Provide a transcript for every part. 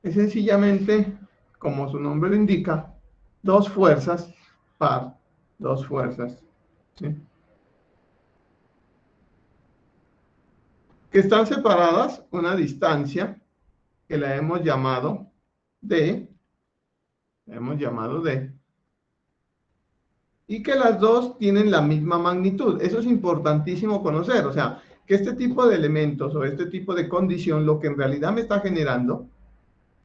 Es sencillamente, como su nombre lo indica, dos fuerzas par, dos fuerzas, ¿sí? Que están separadas una distancia que la hemos llamado D, y que las dos tienen la misma magnitud. Eso es importantísimo conocer, o sea, que este tipo de elementos o este tipo de condición lo que en realidad me está generando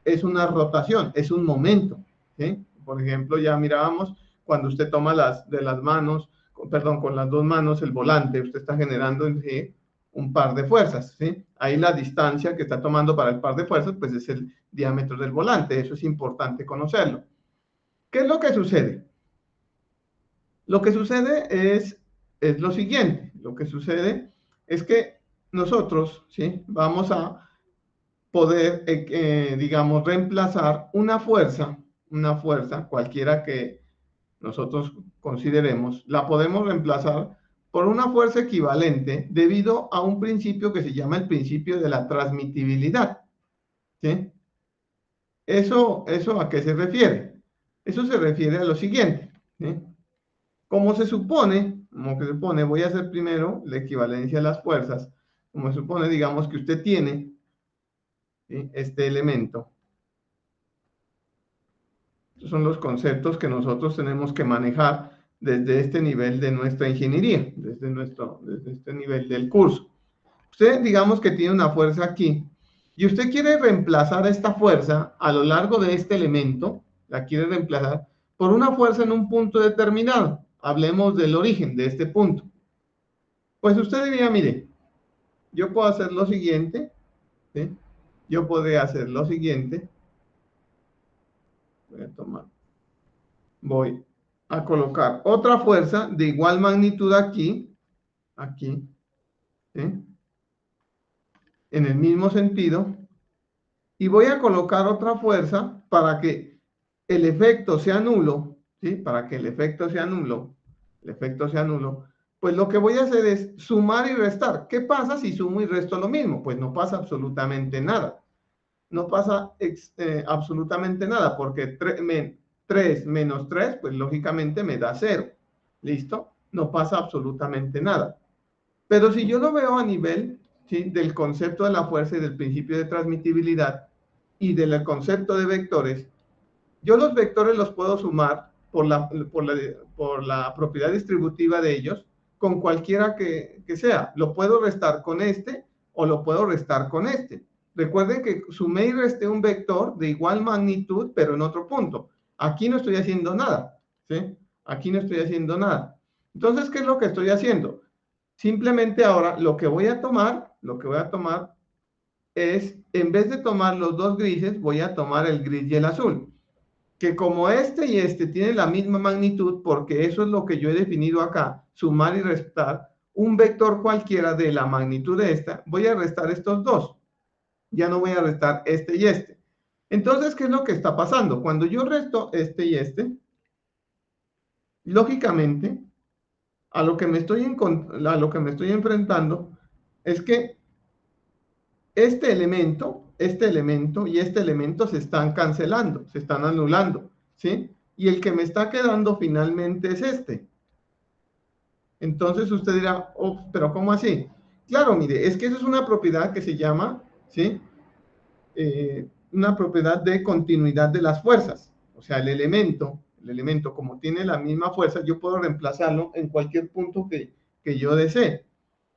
es una rotación, es un momento, ¿sí? Por ejemplo, ya mirábamos cuando usted toma de las manos, perdón, con las dos manos el volante, usted está generando ¿sí? un par de fuerzas, ¿sí? Ahí la distancia que está tomando para el par de fuerzas, pues es el diámetro del volante, eso es importante conocerlo. ¿Qué es lo que sucede? Lo que sucede es lo siguiente, lo que sucede es que nosotros, ¿sí? Vamos a poder, digamos, reemplazar una fuerza, cualquiera que nosotros consideremos, la podemos reemplazar por una fuerza equivalente debido a un principio que se llama el principio de la transmitibilidad. ¿Sí? ¿Eso a qué se refiere? Eso se refiere a lo siguiente. ¿Sí? Como se supone, voy a hacer primero la equivalencia de las fuerzas, como se supone, digamos que usted tiene ¿sí? este elemento. Estos son los conceptos que nosotros tenemos que manejar desde este nivel de nuestra ingeniería, desde este nivel del curso. Usted, digamos que tiene una fuerza aquí, y usted quiere reemplazar esta fuerza a lo largo de este elemento, la quiere reemplazar por una fuerza en un punto determinado. Hablemos del origen de este punto. Pues usted diría, mire, yo puedo hacer lo siguiente, ¿sí? Yo podría hacer lo siguiente, voy a tomar voy a colocar otra fuerza de igual magnitud aquí, ¿sí? En el mismo sentido, y voy a colocar otra fuerza para que el efecto sea nulo, ¿sí? Para que el efecto sea nulo, pues lo que voy a hacer es sumar y restar. ¿Qué pasa si sumo y resto lo mismo? Pues no pasa absolutamente nada. No pasa absolutamente nada, porque 3 menos 3, pues lógicamente me da 0. ¿Listo? No pasa absolutamente nada. Pero si yo lo veo a nivel ¿sí? del concepto de la fuerza y del principio de transmitibilidad y del concepto de vectores, yo los vectores los puedo sumar por la propiedad distributiva de ellos con cualquiera que sea. Lo puedo restar con este o lo puedo restar con este. Recuerden que sumé y resté un vector de igual magnitud, pero en otro punto. Aquí no estoy haciendo nada, ¿sí? Aquí no estoy haciendo nada. Entonces, ¿qué es lo que estoy haciendo? Simplemente ahora lo que voy a tomar es, en vez de tomar los dos grises, voy a tomar el gris y el azul. Que como este y este tienen la misma magnitud, porque eso es lo que yo he definido acá, sumar y restar, un vector cualquiera de la magnitud de esta, voy a restar estos dos. Ya no voy a restar este y este. Entonces, ¿qué es lo que está pasando? Cuando yo resto este y este, lógicamente, a lo que me estoy enfrentando es que este elemento y este elemento se están cancelando, se están anulando, ¿sí? Y el que me está quedando finalmente es este. Entonces usted dirá, oh, pero ¿cómo así? Claro, mire, es que eso es una propiedad que se llama, ¿sí? Una propiedad de continuidad de las fuerzas. O sea, el elemento como tiene la misma fuerza, yo puedo reemplazarlo en cualquier punto que yo desee.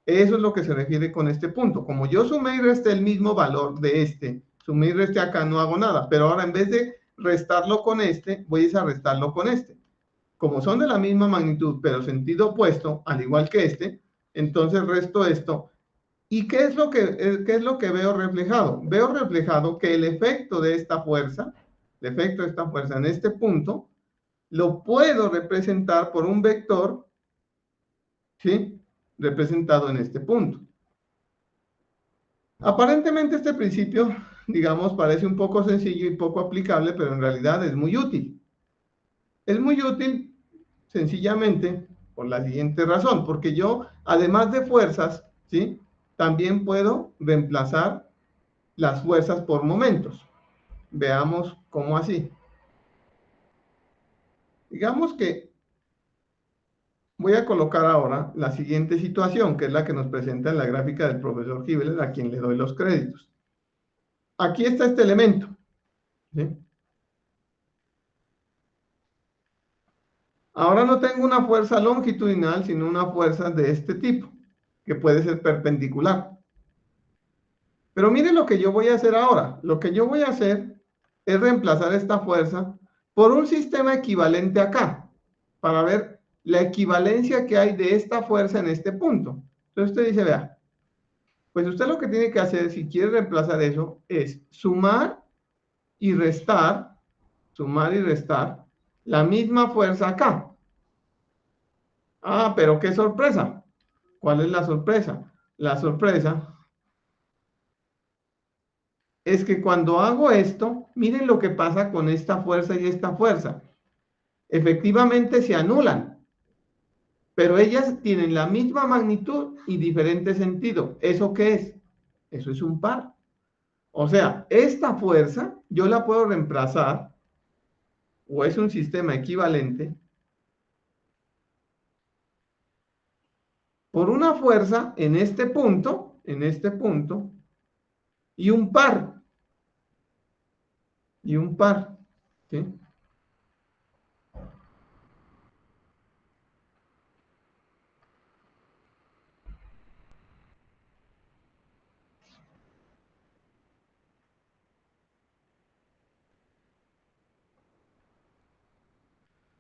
Eso es lo que se refiere con este punto. Como yo sumé y resté el mismo valor de este, sumé y resté acá, no hago nada. Pero ahora en vez de restarlo con este, voy a restarlo con este. Como son de la misma magnitud, pero sentido opuesto, al igual que este, entonces resto esto. ¿Y qué es lo que veo reflejado? Veo reflejado que el efecto de esta fuerza, el efecto de esta fuerza en este punto, lo puedo representar por un vector, ¿sí? Representado en este punto. Aparentemente este principio, digamos, parece un poco sencillo y poco aplicable, pero en realidad es muy útil. Es muy útil sencillamente por la siguiente razón, porque yo, además de fuerzas, ¿sí? También puedo reemplazar las fuerzas por momentos. veamos cómo así. Digamos que voy a colocar ahora la siguiente situación, que es la que nos presenta en la gráfica del profesor Hibbeler, a quien le doy los créditos. Aquí está este elemento, ¿sí? Ahora no tengo una fuerza longitudinal, sino una fuerza de este tipo, que puede ser perpendicular. Pero miren lo que yo voy a hacer ahora. Lo que yo voy a hacer es reemplazar esta fuerza por un sistema equivalente acá, para ver la equivalencia que hay de esta fuerza en este punto. Entonces usted dice, vea, pues usted lo que tiene que hacer si quiere reemplazar eso es y restar, sumar y restar la misma fuerza acá. Ah, pero qué sorpresa. ¿Cuál es la sorpresa? La sorpresa es que cuando hago esto, miren lo que pasa con esta fuerza y esta fuerza. Efectivamente se anulan, pero ellas tienen la misma magnitud y diferente sentido. ¿Eso qué es? Eso es un par. O sea, esta fuerza yo la puedo reemplazar, o es un sistema equivalente, por una fuerza en este punto, y un par, y un par, ¿sí?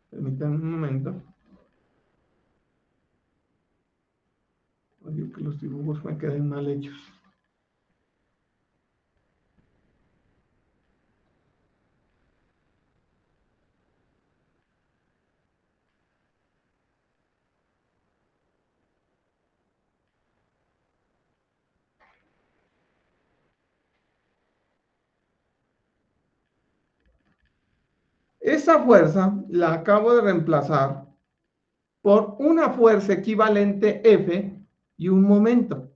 Permítanme un momento. Oye, que los dibujos me queden mal hechos. Esa fuerza la acabo de reemplazar por una fuerza equivalente F y un momento.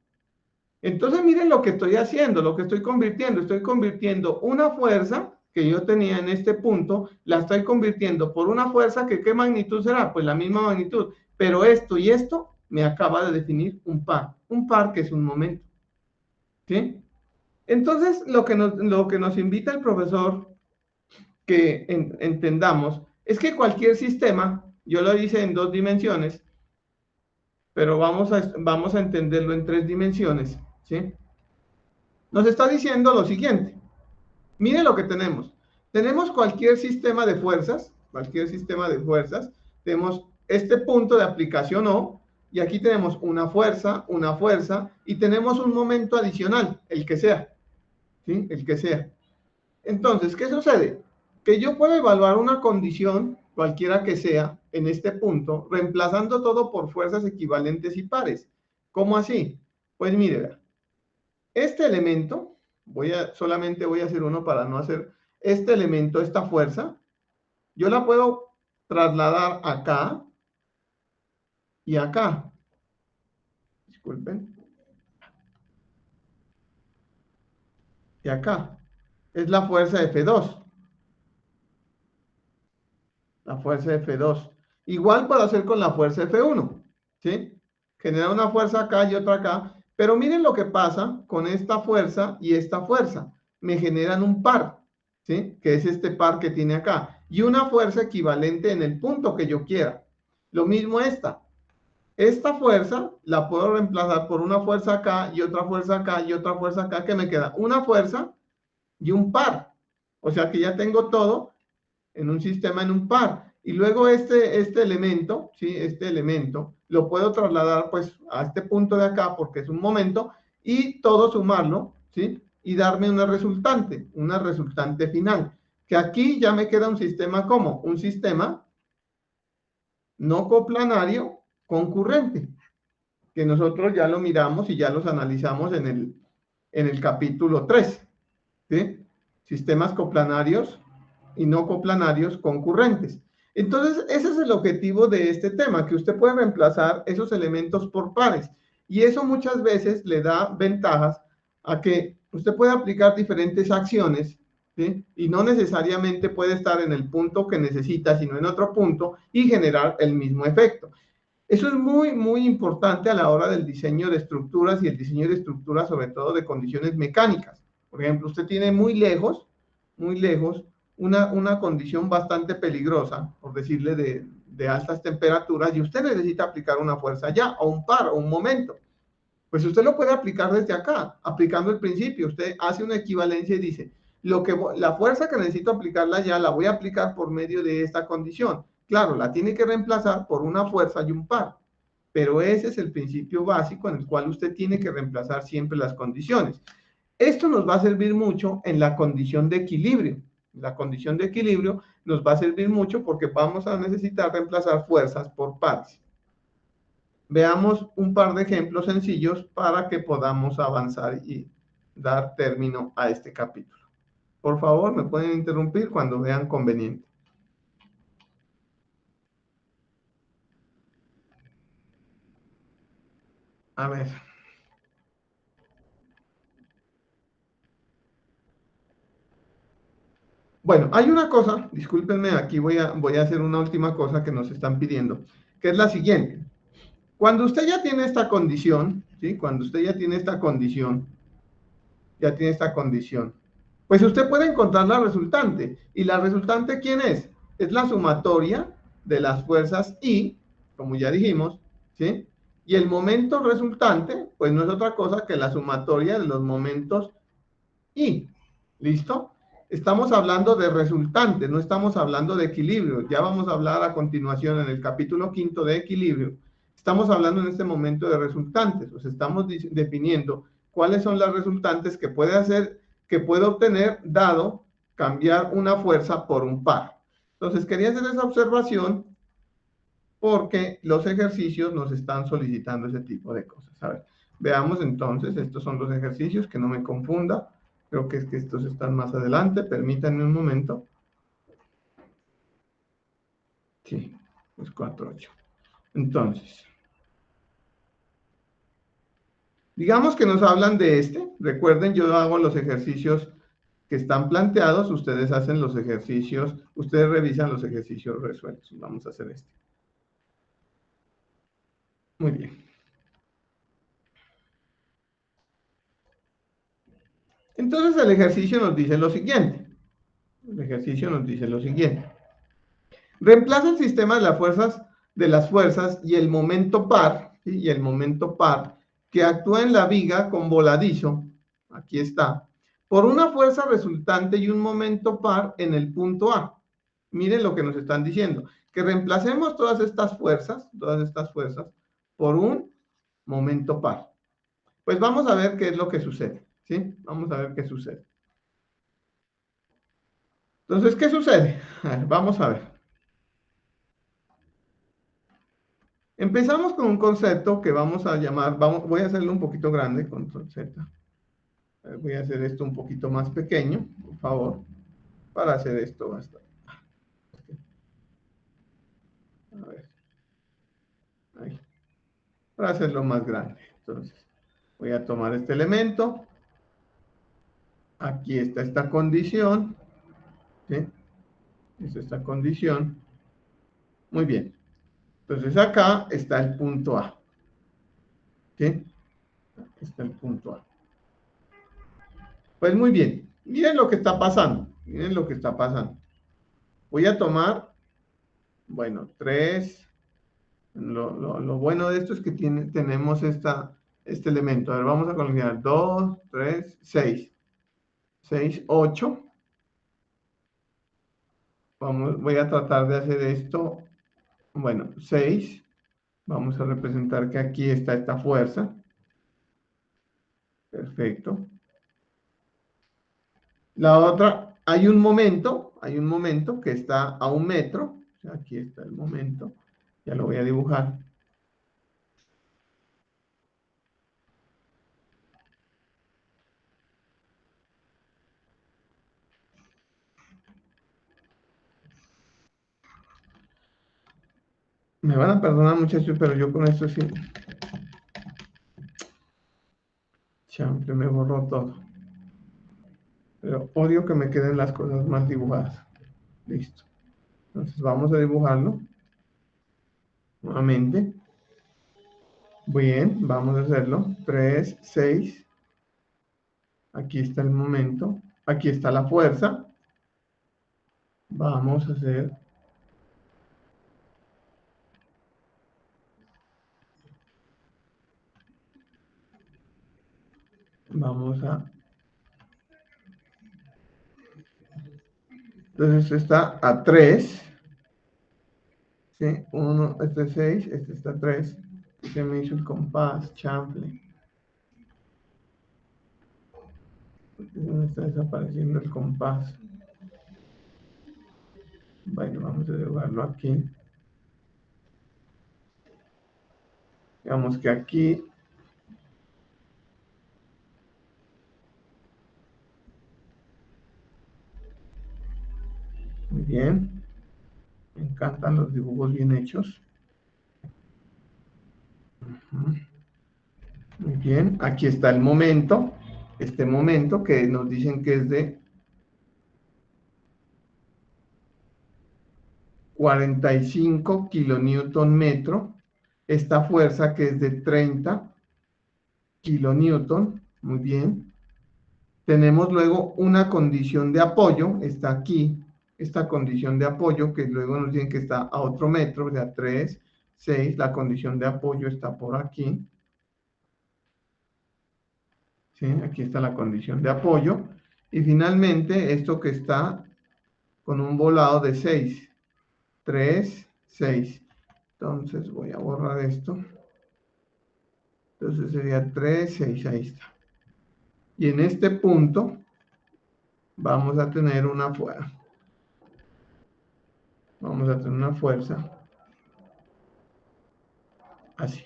Entonces miren lo que estoy haciendo, lo que estoy convirtiendo una fuerza que yo tenía en este punto, la estoy convirtiendo por una fuerza que ¿qué magnitud será? Pues la misma magnitud, pero esto y esto me acaba de definir un par que es un momento, ¿sí? Entonces lo que nos invita el profesor que entendamos es que cualquier sistema, yo lo hice en 2 dimensiones, pero vamos a entenderlo en 3 dimensiones, ¿sí? Nos está diciendo lo siguiente. Mire lo que tenemos. Tenemos cualquier sistema de fuerzas. Tenemos este punto de aplicación O, y aquí tenemos una fuerza, y tenemos un momento adicional, el que sea, ¿sí? El que sea. Entonces, ¿qué sucede? Que yo puedo evaluar una condición, cualquiera que sea, en este punto, reemplazando todo por fuerzas equivalentes y pares. ¿Cómo así? Pues mire, este elemento, solamente voy a hacer uno para no hacer este elemento, esta fuerza, yo la puedo trasladar acá y acá. Disculpen. Y acá. Es la fuerza F2. La fuerza F2. Igual puedo hacer con la fuerza F1. ¿Sí? Genera una fuerza acá y otra acá. Pero miren lo que pasa con esta fuerza y esta fuerza. Me generan un par. ¿Sí? Que es este par que tiene acá. Y una fuerza equivalente en el punto que yo quiera. Lo mismo esta. Esta fuerza la puedo reemplazar por una fuerza acá y otra fuerza acá y otra fuerza acá, que me queda una fuerza y un par. O sea que ya tengo todo en un sistema en un par. Y luego este elemento, ¿sí? Este elemento lo puedo trasladar pues a este punto de acá porque es un momento, y todo sumarlo, ¿sí? Y darme una resultante final. Que aquí ya me queda un sistema como un sistema no coplanario concurrente, que nosotros ya lo miramos y ya los analizamos en el capítulo 3, ¿sí? Sistemas coplanarios y no coplanarios concurrentes. Entonces, ese es el objetivo de este tema, que usted puede reemplazar esos elementos por pares. Y eso muchas veces le da ventajas a que usted puede aplicar diferentes acciones, ¿sí? ¿sí? Y no necesariamente puede estar en el punto que necesita, sino en otro punto y generar el mismo efecto. Eso es muy, muy importante a la hora del diseño de estructuras y el diseño de estructuras, sobre todo de condiciones mecánicas. Por ejemplo, usted tiene muy lejos, una condición bastante peligrosa, por decirle, de altas temperaturas, y usted necesita aplicar una fuerza ya, o un par, o un momento. Pues usted lo puede aplicar desde acá, aplicando el principio. Usted hace una equivalencia y dice, la fuerza que necesito aplicarla ya, la voy a aplicar por medio de esta condición. Claro, la tiene que reemplazar por una fuerza y un par. Pero ese es el principio básico en el cual usted tiene que reemplazar siempre las condiciones. Esto nos va a servir mucho en la condición de equilibrio. La condición de equilibrio nos va a servir mucho porque vamos a necesitar reemplazar fuerzas por pares. Veamos un par de ejemplos sencillos para que podamos avanzar y dar término a este capítulo. Por favor, me pueden interrumpir cuando vean conveniente. A ver. Bueno, hay una cosa, discúlpenme, aquí voy a hacer una última cosa que nos están pidiendo, que es la siguiente. Cuando usted ya tiene esta condición, ¿sí? Cuando usted ya tiene esta condición, pues usted puede encontrar la resultante. ¿Y la resultante quién es? Es la sumatoria de las fuerzas I, como ya dijimos, ¿sí? Y el momento resultante, pues no es otra cosa que la sumatoria de los momentos I. ¿Listo? Estamos hablando de resultantes, no estamos hablando de equilibrio. Ya vamos a hablar a continuación en el capítulo 5 de equilibrio. Estamos hablando en este momento de resultantes. Os estamos definiendo cuáles son las resultantes que puede hacer, que puede obtener dado cambiar una fuerza por un par. Entonces, quería hacer esa observación porque los ejercicios nos están solicitando ese tipo de cosas. A ver, veamos entonces, estos son los ejercicios, que no me confunda. Creo que es que estos están más adelante. Permítanme un momento. Sí, es 4.8. Entonces, digamos que nos hablan de este. Recuerden, yo hago los ejercicios que están planteados. Ustedes hacen los ejercicios, ustedes revisan los ejercicios resueltos. Vamos a hacer este. Muy bien. Entonces, el ejercicio nos dice lo siguiente. El ejercicio nos dice lo siguiente. Reemplaza el sistema de las fuerzas y el momento par, ¿sí? Y el momento par que actúa en la viga con voladizo, aquí está, por una fuerza resultante y un momento par en el punto A. Miren lo que nos están diciendo, que reemplacemos todas estas fuerzas, por un momento par. Pues vamos a ver qué es lo que sucede, ¿sí? Vamos a ver qué sucede. Entonces, ¿qué sucede? A ver, vamos a ver. Empezamos con un concepto que vamos a llamar, voy a hacerlo un poquito grande, control Z. Voy a hacer esto un poquito más pequeño, por favor, para hacer esto bastante. A ver, ahí, para hacerlo más grande. Entonces, voy a tomar este elemento. Aquí está esta condición, ¿sí? Es esta condición. Muy bien. Entonces, acá está el punto A, ¿sí? Aquí está el punto A. Pues muy bien. Miren lo que está pasando. Miren lo que está pasando. Voy a tomar, bueno, 3. Lo bueno de esto es que tenemos este elemento. A ver, vamos a colocar 2, 3, 6. 6, 8. Voy a tratar de hacer esto. Bueno, 6. Vamos a representar que aquí está esta fuerza. Perfecto. La otra, hay un momento que está a 1 metro. Aquí está el momento. Ya lo voy a dibujar. Me van a perdonar, muchachos, pero yo con esto sí. Siempre me borró todo. Pero odio que me queden las cosas mal dibujadas. Listo. Entonces vamos a dibujarlo nuevamente. Bien, vamos a hacerlo. 3, 6. Aquí está el momento. Aquí está la fuerza. Vamos a hacer... Vamos a... Entonces está a 3. ¿Sí? 1, este es 6, este está a 3. Se me hizo el compás, chample. Me está desapareciendo el compás. Bueno, vamos a dibujarlo aquí. Digamos que aquí... Muy bien. Me encantan los dibujos bien hechos. Muy bien. Aquí está el momento. Este momento que nos dicen que es de 45 kilonewton metro. Esta fuerza que es de 30 kilonewton. Muy bien. Tenemos luego una condición de apoyo. Está aquí. Esta condición de apoyo que luego nos dicen que está a otro metro. O sea, 3, 6. La condición de apoyo está por aquí. ¿Sí? Aquí está la condición de apoyo. Y finalmente, esto que está con un volado de 6. 3, 6. Entonces voy a borrar esto. Entonces sería 3, 6. Ahí está. Y en este punto vamos a tener una fuerza. Vamos a tener una fuerza. Así.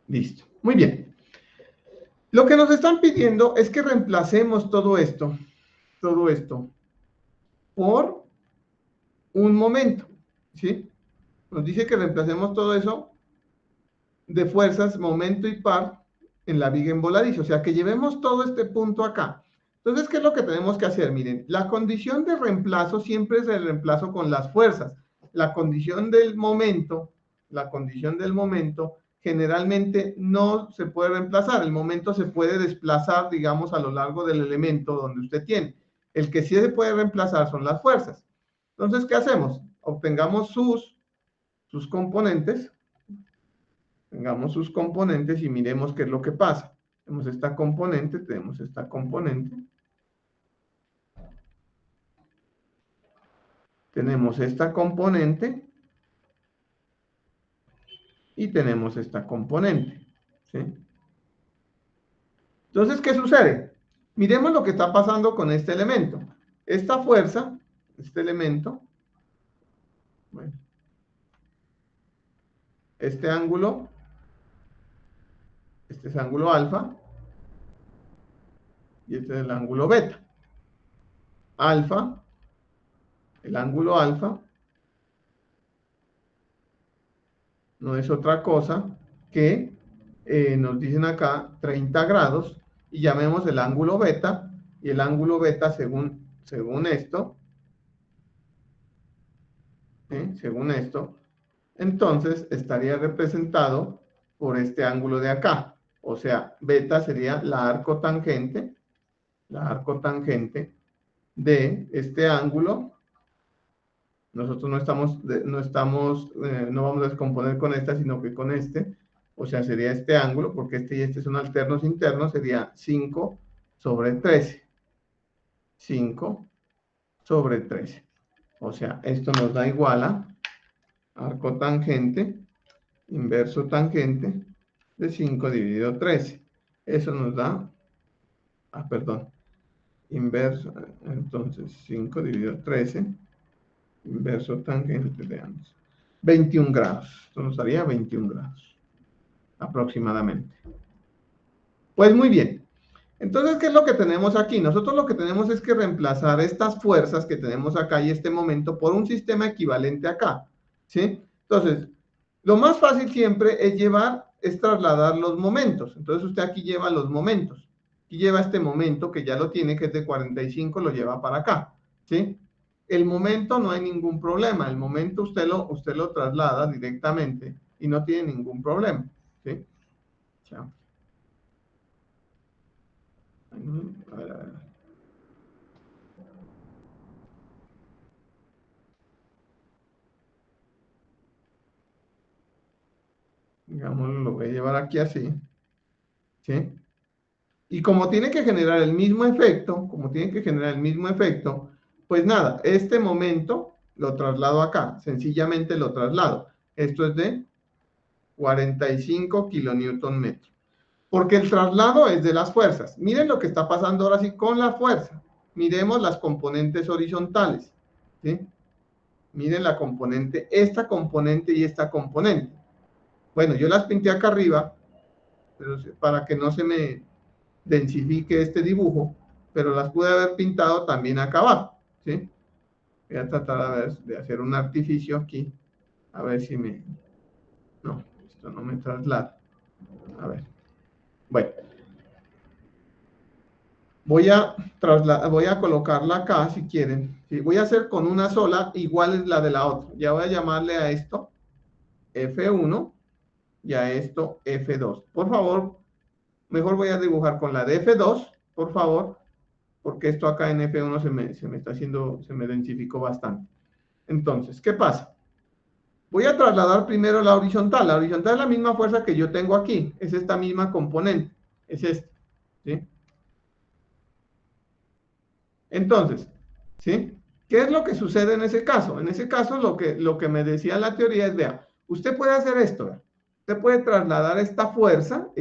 Listo. Muy bien. Lo que nos están pidiendo es que reemplacemos todo esto por un momento, ¿sí? Nos dice que reemplacemos todo eso de fuerzas, momento y par en la viga en voladizo, o sea, que llevemos todo este punto acá. Entonces, ¿qué es lo que tenemos que hacer? Miren, la condición de reemplazo siempre es el reemplazo con las fuerzas. La condición del momento generalmente no se puede reemplazar. El momento se puede desplazar, digamos, a lo largo del elemento donde usted tiene. El que sí se puede reemplazar son las fuerzas. Entonces, ¿qué hacemos? Obtengamos sus componentes, tengamos sus componentes y miremos qué es lo que pasa. Tenemos esta componente, tenemos esta componente. Tenemos esta componente y tenemos esta componente, ¿sí? Entonces, ¿qué sucede? Miremos lo que está pasando con este elemento. Esta fuerza, este elemento, bueno, este ángulo, este es ángulo alfa y este es el ángulo beta. Alfa, el ángulo alfa, no es otra cosa que nos dicen acá 30 grados y llamemos el ángulo beta, y el ángulo beta según esto, según esto, entonces estaría representado por este ángulo de acá, o sea, beta sería la arcotangente de este ángulo. Nosotros no vamos a descomponer con esta, sino que con este, o sea, sería este ángulo, porque este y este son alternos internos, sería 5 sobre 13. 5 sobre 13. O sea, esto nos da igual a arco tangente, inverso tangente de 5 dividido 13. Eso nos da, perdón, inverso, entonces 5 dividido 13, inverso tangente de ambos. 21 grados. Esto nos daría 21 grados, aproximadamente. Pues muy bien. Entonces, ¿qué es lo que tenemos aquí? Nosotros lo que tenemos es que reemplazar estas fuerzas que tenemos acá y este momento por un sistema equivalente acá, ¿sí? Entonces, lo más fácil siempre es trasladar los momentos. Entonces, usted aquí lleva los momentos. y lleva este momento que ya lo tiene, que es de 45, lo lleva para acá, ¿sí? El momento no hay ningún problema, el momento usted lo traslada directamente y no tiene ningún problema, ¿sí? Chao. A ver, a ver. Digamos, lo voy a llevar aquí así, ¿sí? Y como tiene que generar el mismo efecto, pues nada, este momento lo traslado acá, sencillamente lo traslado. Esto es de 45 kilonewton metro. Porque el traslado es de las fuerzas. Miren lo que está pasando ahora sí con la fuerza. Miremos las componentes horizontales, ¿sí? Miren la componente, esta componente y esta componente. Bueno, yo las pinté acá arriba, pero para que no se me densifique este dibujo, pero las pude haber pintado también acá abajo, ¿sí? Voy a tratar de hacer un artificio aquí, a ver si me... No, esto no me traslada. A ver. Bueno, voy a colocarla acá si quieren. ¿Sí? Voy a hacer con una sola, igual es la de la otra. Ya voy a llamarle a esto F1 y a esto F2. Por favor, mejor voy a dibujar con la de F2, por favor, porque esto acá en F1 se me está haciendo, se me densificó bastante. Entonces, ¿qué pasa? Voy a trasladar primero la horizontal. La horizontal es la misma fuerza que yo tengo aquí. Es esta misma componente. Es esta. ¿Sí? Entonces, ¿sí? ¿Qué es lo que sucede en ese caso? En ese caso, lo que me decía la teoría es, vea, usted puede hacer esto, vea. Usted puede trasladar esta fuerza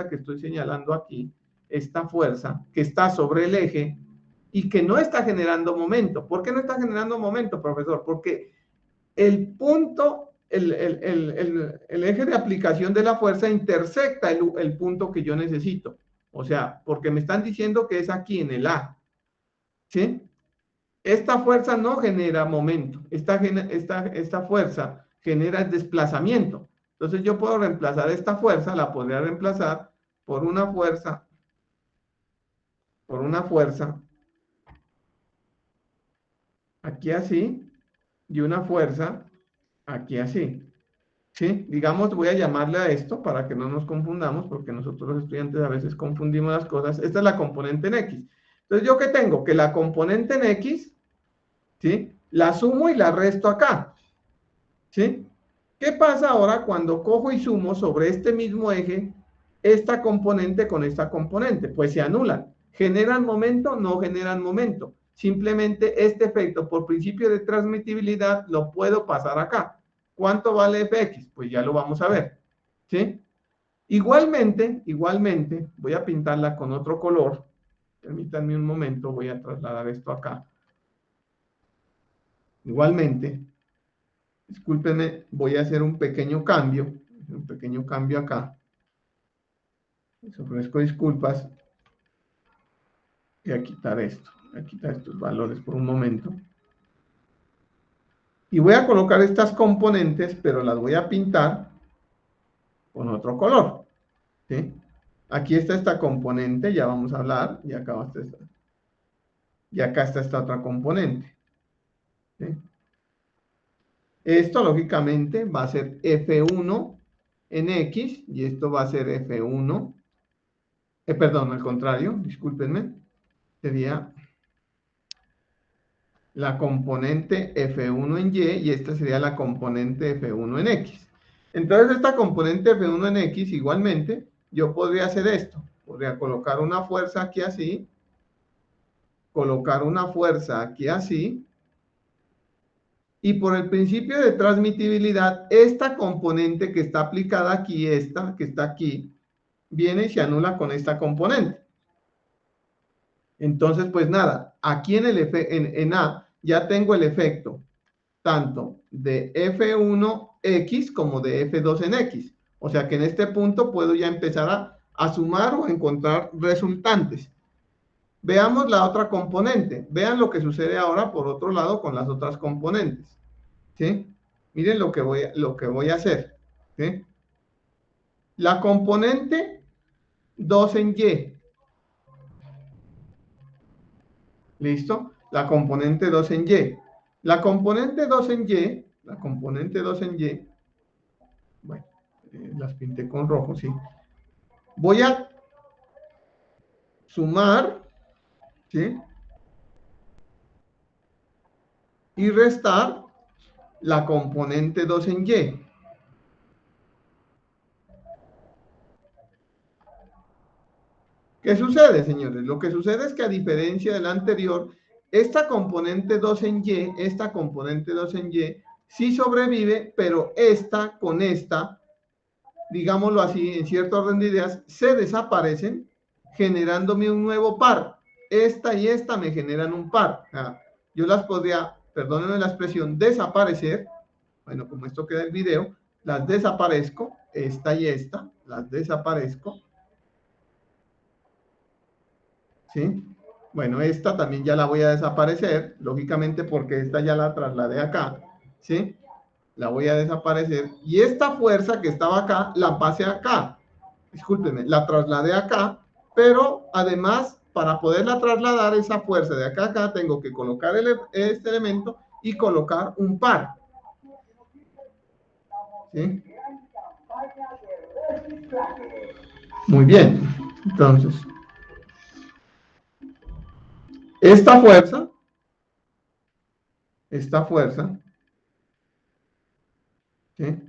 que estoy señalando aquí, esta fuerza que está sobre el eje y que no está generando momento. ¿Por qué no está generando momento, profesor? Porque el punto, el eje de aplicación de la fuerza intersecta el punto que yo necesito. O sea, porque me están diciendo que es aquí en el A. ¿Sí? Esta fuerza no genera momento. Esta fuerza genera desplazamiento. Entonces yo puedo reemplazar esta fuerza, la podría reemplazar por una fuerza aquí así y una fuerza aquí así. ¿Sí? Digamos, voy a llamarle a esto para que no nos confundamos, porque nosotros los estudiantes a veces confundimos las cosas. Esta es la componente en X. Entonces, ¿yo qué tengo? Que la componente en X, ¿sí? La sumo y la resto acá, ¿sí? ¿Qué pasa ahora cuando cojo y sumo sobre este mismo eje esta componente con esta componente? Pues se anulan. ¿Generan momento? No generan momento. Simplemente este efecto, por principio de transmitibilidad, lo puedo pasar acá. ¿Cuánto vale Fx? Pues ya lo vamos a ver. ¿Sí? Igualmente, voy a pintarla con otro color. Permítanme un momento, voy a trasladar esto acá. Igualmente, discúlpenme, voy a hacer un pequeño cambio acá. Les ofrezco disculpas. Voy a quitar esto, voy a quitar estos valores por un momento. Y voy a colocar estas componentes, pero las voy a pintar con otro color. ¿Sí? Aquí está esta componente, ya vamos a hablar, y acá está esta otra componente. ¿Sí? Esto, lógicamente, va a ser F1 en X, y esto va a ser F1, perdón, al contrario, discúlpenme, sería la componente F1 en Y y esta sería la componente F1 en X. Entonces esta componente F1 en X igualmente yo podría hacer esto. Podría colocar una fuerza aquí así, colocar una fuerza aquí así, y por el principio de transmitibilidad, esta componente que está aplicada aquí, esta que está aquí, viene y se anula con esta componente. Entonces, pues nada, aquí en A ya tengo el efecto tanto de F1X como de F2 en X. O sea que en este punto puedo ya empezar a sumar o a encontrar resultantes. Veamos la otra componente. Vean lo que sucede ahora por otro lado con las otras componentes. ¿Sí? Miren lo que voy a hacer. ¿Sí? La componente 2 en Y. ¿Listo? La componente 2 en Y. La componente 2 en Y, bueno, las pinté con rojo, sí. Voy a sumar, ¿sí? Y restar la componente 2 en Y. ¿Qué sucede, señores? Lo que sucede es que a diferencia del anterior, esta componente 2 en Y, sí sobrevive, pero esta con esta, digámoslo así, en cierto orden de ideas, se desaparecen, generándome un nuevo par. Esta y esta me generan un par. Yo las podría, perdónenme la expresión, desaparecer. Bueno, como esto queda en video, las desaparezco, esta y esta, las desaparezco. ¿Sí? Bueno, esta también ya la voy a desaparecer, lógicamente porque esta ya la trasladé acá, ¿sí? La voy a desaparecer. Y esta fuerza que estaba acá, la pasé acá. Discúlpenme, la trasladé acá, pero además, para poderla trasladar esa fuerza de acá a acá, tengo que colocar este elemento y colocar un par. ¿Sí? Muy bien. Entonces, esta fuerza, ¿sí?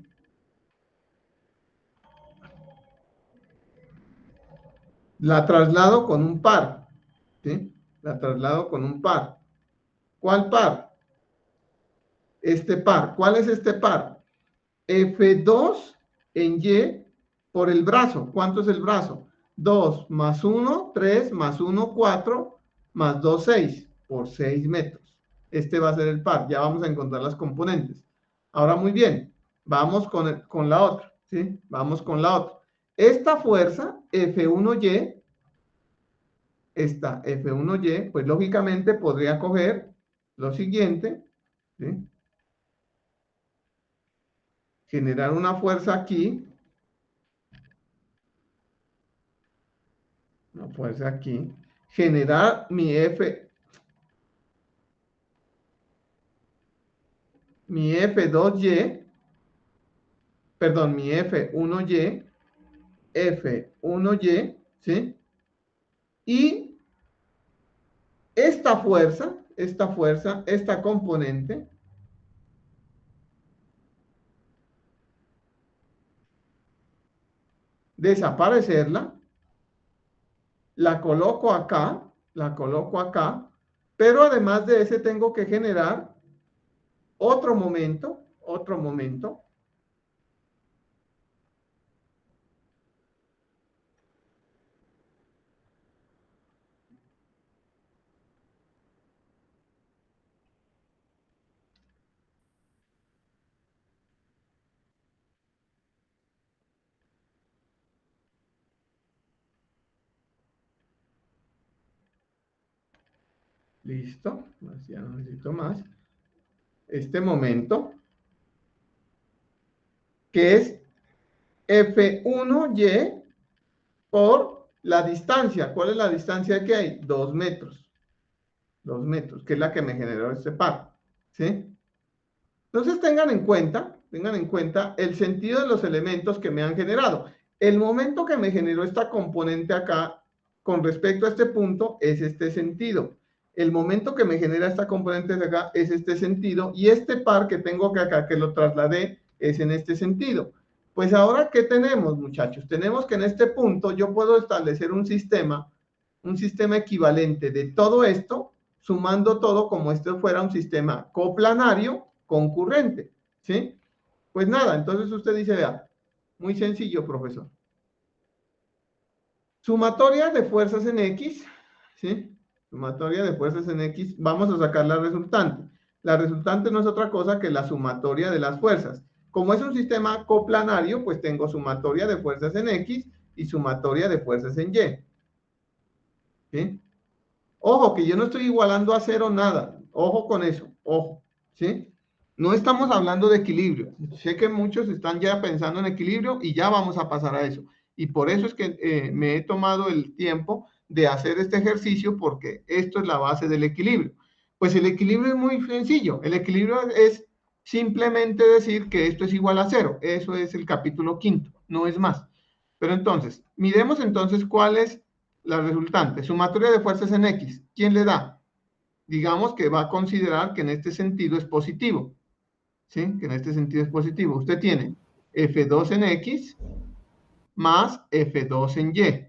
La traslado con un par, ¿sí? La traslado con un par. ¿Cuál par? Este par. ¿Cuál es este par? F2 en Y por el brazo. ¿Cuánto es el brazo? 2 más 1, 3 más 1, 4 más 2, 6 por 6 metros. Este va a ser el par. Ya vamos a encontrar las componentes. Ahora muy bien, vamos con la otra, ¿sí? Vamos con la otra. Esta fuerza, F1Y, esta F1Y, pues lógicamente podría coger lo siguiente, ¿sí? Generar una fuerza aquí, generar mi F2Y, perdón, mi F1Y, ¿sí? Y esta componente, desaparecerla, la coloco acá, pero además de ese tengo que generar otro momento, listo, ya no necesito más, este momento, que es F1Y por la distancia. ¿Cuál es la distancia que hay? 2 metros. 2 metros, que es la que me generó este par. ¿Sí? Entonces tengan en cuenta el sentido de los elementos que me han generado. El momento que me generó esta componente acá, con respecto a este punto, es este sentido. El momento que me genera esta componente de acá es este sentido, y este par que tengo acá, que lo trasladé, es en este sentido. Pues ahora, ¿qué tenemos, muchachos? Tenemos que en este punto yo puedo establecer un sistema equivalente de todo esto, sumando todo como esto fuera un sistema coplanario concurrente, ¿sí? Pues nada, entonces usted dice, vea, muy sencillo, profesor. Sumatoria de fuerzas en X, ¿sí? Sumatoria de fuerzas en X, vamos a sacar la resultante. La resultante no es otra cosa que la sumatoria de las fuerzas. Como es un sistema coplanario, pues tengo sumatoria de fuerzas en X y sumatoria de fuerzas en Y. ¿Sí? Ojo, que yo no estoy igualando a cero nada. Ojo con eso, ojo, ¿sí? No estamos hablando de equilibrio. Sé que muchos están ya pensando en equilibrio y ya vamos a pasar a eso. Y por eso es que me he tomado el tiempo de hacer este ejercicio porque esto es la base del equilibrio. Pues el equilibrio es muy sencillo. El equilibrio es simplemente decir que esto es igual a cero. Eso es el capítulo quinto, no es más. Pero entonces, miremos entonces cuál es la resultante. Sumatoria de fuerzas en X. ¿Quién le da? Digamos que va a considerar que en este sentido es positivo. ¿Sí? Que en este sentido es positivo. Usted tiene F2 en X más F2 en Y.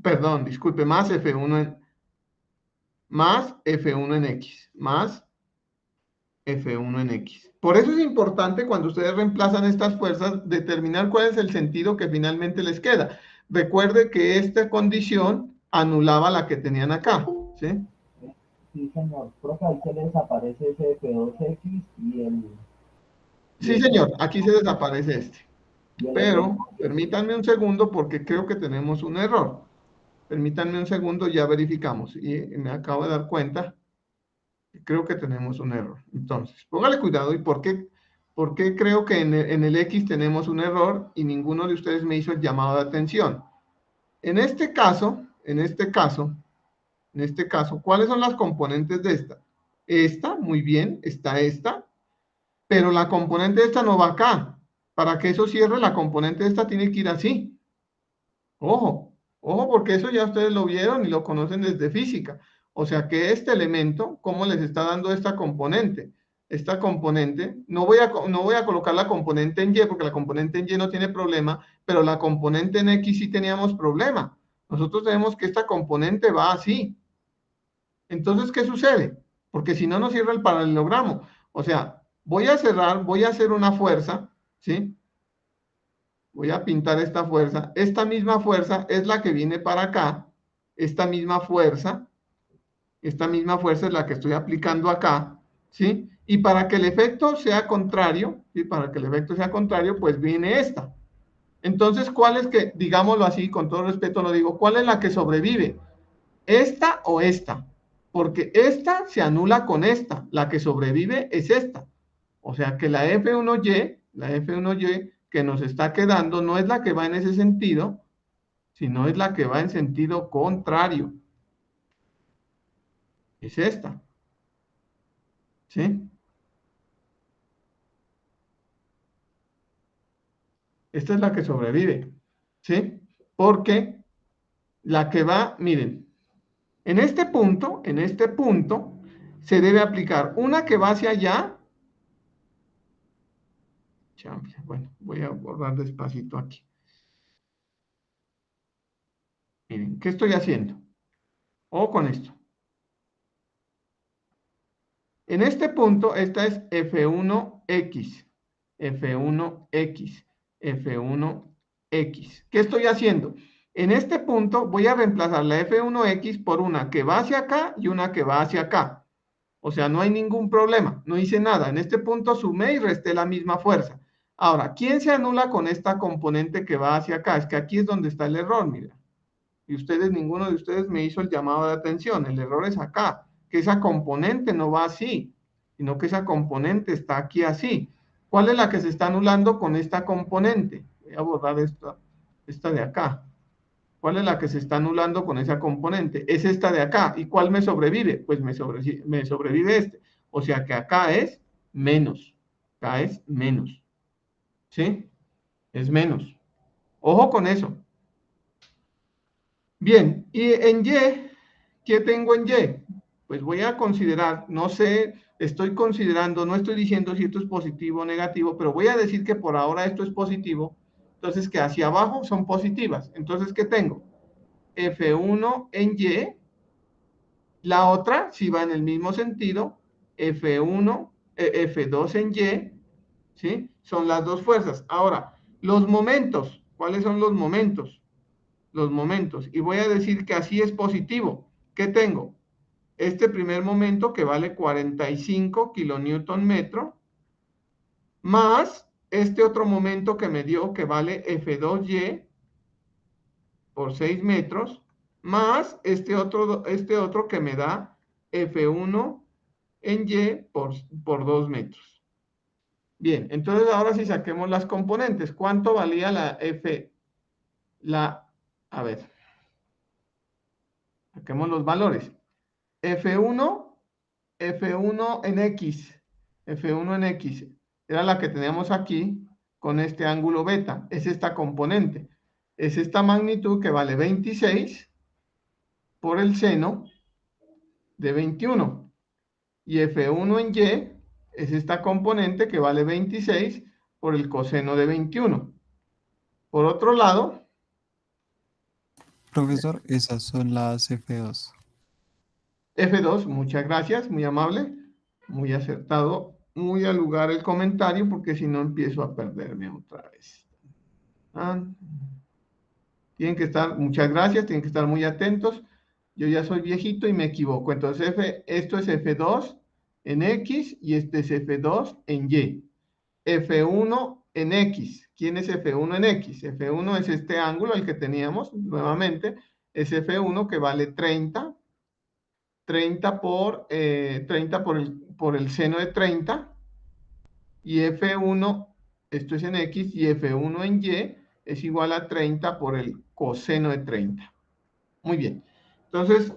Perdón, disculpe, más F1 en X, más F1 en X. Por eso es importante cuando ustedes reemplazan estas fuerzas, determinar cuál es el sentido que finalmente les queda. Recuerde que esta condición anulaba la que tenían acá, ¿sí? Sí, señor. Profe, ahí se le desaparece ese F2X y Sí, el señor, otro, aquí se desaparece este. y el otro Pero no. permítanme un segundo porque creo que tenemos un error. Permítanme un segundo, ya verificamos. Y me acabo de dar cuenta que creo que tenemos un error. Entonces, póngale cuidado. ¿Y por qué creo que en el X tenemos un error y ninguno de ustedes me hizo el llamado de atención? En este caso, ¿cuáles son las componentes de esta? Esta, muy bien, está esta, pero la componente de esta no va acá. Para que eso cierre, la componente de esta tiene que ir así. Ojo, ojo, porque eso ya ustedes lo vieron y lo conocen desde física. O sea que este elemento, ¿cómo les está dando esta componente? Esta componente, no voy a colocar la componente en Y, porque la componente en Y no tiene problema, pero la componente en X sí teníamos problema. Nosotros tenemos que esta componente va así. Entonces, ¿qué sucede? Porque si no, no cierra el paralelogramo. O sea, voy a cerrar, voy a hacer una fuerza, ¿sí? Voy a pintar esta fuerza. Esta misma fuerza es la que viene para acá. Esta misma fuerza es la que estoy aplicando acá, ¿sí? Y para que el efecto sea contrario, ¿sí? Para que el efecto sea contrario, pues viene esta. Entonces, ¿cuál es que, digámoslo así, con todo respeto lo digo, cuál es la que sobrevive? ¿Esta o esta? Porque esta se anula con esta. La que sobrevive es esta. O sea que la F1Y que nos está quedando no es la que va en ese sentido, sino es la que va en sentido contrario. Es esta. ¿Sí? Esta es la que sobrevive. ¿Sí? Porque la que va, miren, en este punto, se debe aplicar una que va hacia allá. Bueno, voy a borrar despacito aquí. Miren, ¿qué estoy haciendo? O con esto. En este punto, esta es F1X, F1X, F1X. ¿Qué estoy haciendo? En este punto voy a reemplazar la F1X por una que va hacia acá y una que va hacia acá. O sea, no hay ningún problema, no hice nada. En este punto sumé y resté la misma fuerza. Ahora, ¿quién se anula con esta componente que va hacia acá? Es que aquí es donde está el error, mira. Y ninguno de ustedes me hizo el llamado de atención. El error es acá, que esa componente no va así, sino que esa componente está aquí así. ¿Cuál es la que se está anulando con esta componente? Voy a borrar esta de acá. ¿Cuál es la que se está anulando con esa componente? Es esta de acá. ¿Y cuál me sobrevive? Pues me sobrevive este. O sea que acá es menos. Acá es menos. ¿Sí? Es menos. Ojo con eso. Bien, y en Y, ¿qué tengo en Y? Pues voy a considerar, no sé, estoy considerando, no estoy diciendo si esto es positivo o negativo, pero voy a decir que por ahora esto es positivo, entonces que hacia abajo son positivas. Entonces, ¿qué tengo? F1 en Y, la otra, si va en el mismo sentido, F1, F2 en Y, ¿sí? Son las dos fuerzas. Ahora, los momentos, ¿cuáles son los momentos? Los momentos. Y voy a decir que así es positivo. ¿Qué tengo? Este primer momento que vale 45 kilonewton metro, más este otro momento que me dio que vale F2Y por 6 metros, más este otro que me da F1 en Y por 2 metros. Bien, entonces ahora sí saquemos las componentes. ¿Cuánto valía la F? A ver, Saquemos los valores. F1 en X, F1 en X, era la que teníamos aquí con este ángulo beta, es esta componente, es esta magnitud que vale 26 por el seno de 21, y F1 en Y es esta componente que vale 26 por el coseno de 21. Por otro lado, Profesor, esas son las F2. F2, muchas gracias, muy amable, muy acertado, muy al lugar el comentario, porque si no empiezo a perderme otra vez. Tienen que estar, muchas gracias, tienen que estar muy atentos. Yo ya soy viejito y me equivoco. Entonces, esto es F2 en X y este es F2 en Y. F1 en X. ¿Quién es F1 en X? F1 es este ángulo, el que teníamos nuevamente. Es F1 que vale 30. 30 por el seno de 30. Y F1, esto es en X, y F1 en Y es igual a 30 por el coseno de 30. Muy bien. Entonces,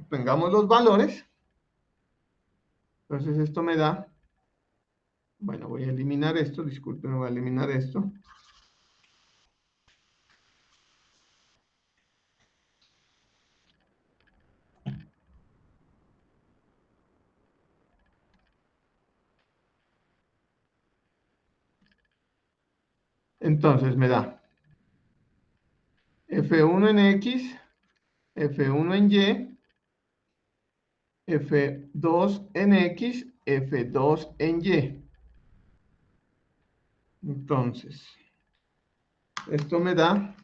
tengamos los valores. Entonces, esto me da... Bueno, voy a eliminar esto. Disculpen, voy a eliminar esto. Entonces, me da F1 en X, F1 en Y, F2 en X, F2 en Y. Entonces, esto me da,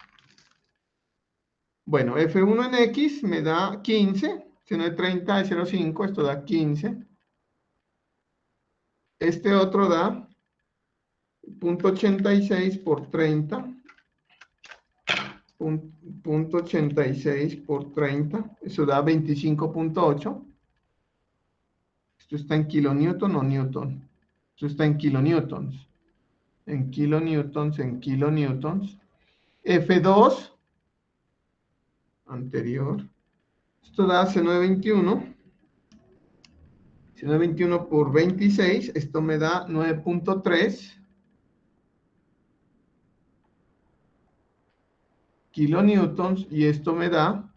bueno, F1 en X me da 15, seno de 30 de 0,5, esto da 15. Este otro da 0,86 por 30, 0,86 por 30, eso da 25,8. Esto está en kilonewton o newton. Esto está en kilonewtons. En kilonewtons, en kilonewtons. F2, anterior. Esto da C921. C921 por 26. Esto me da 9,3 kilonewtons. Y esto me da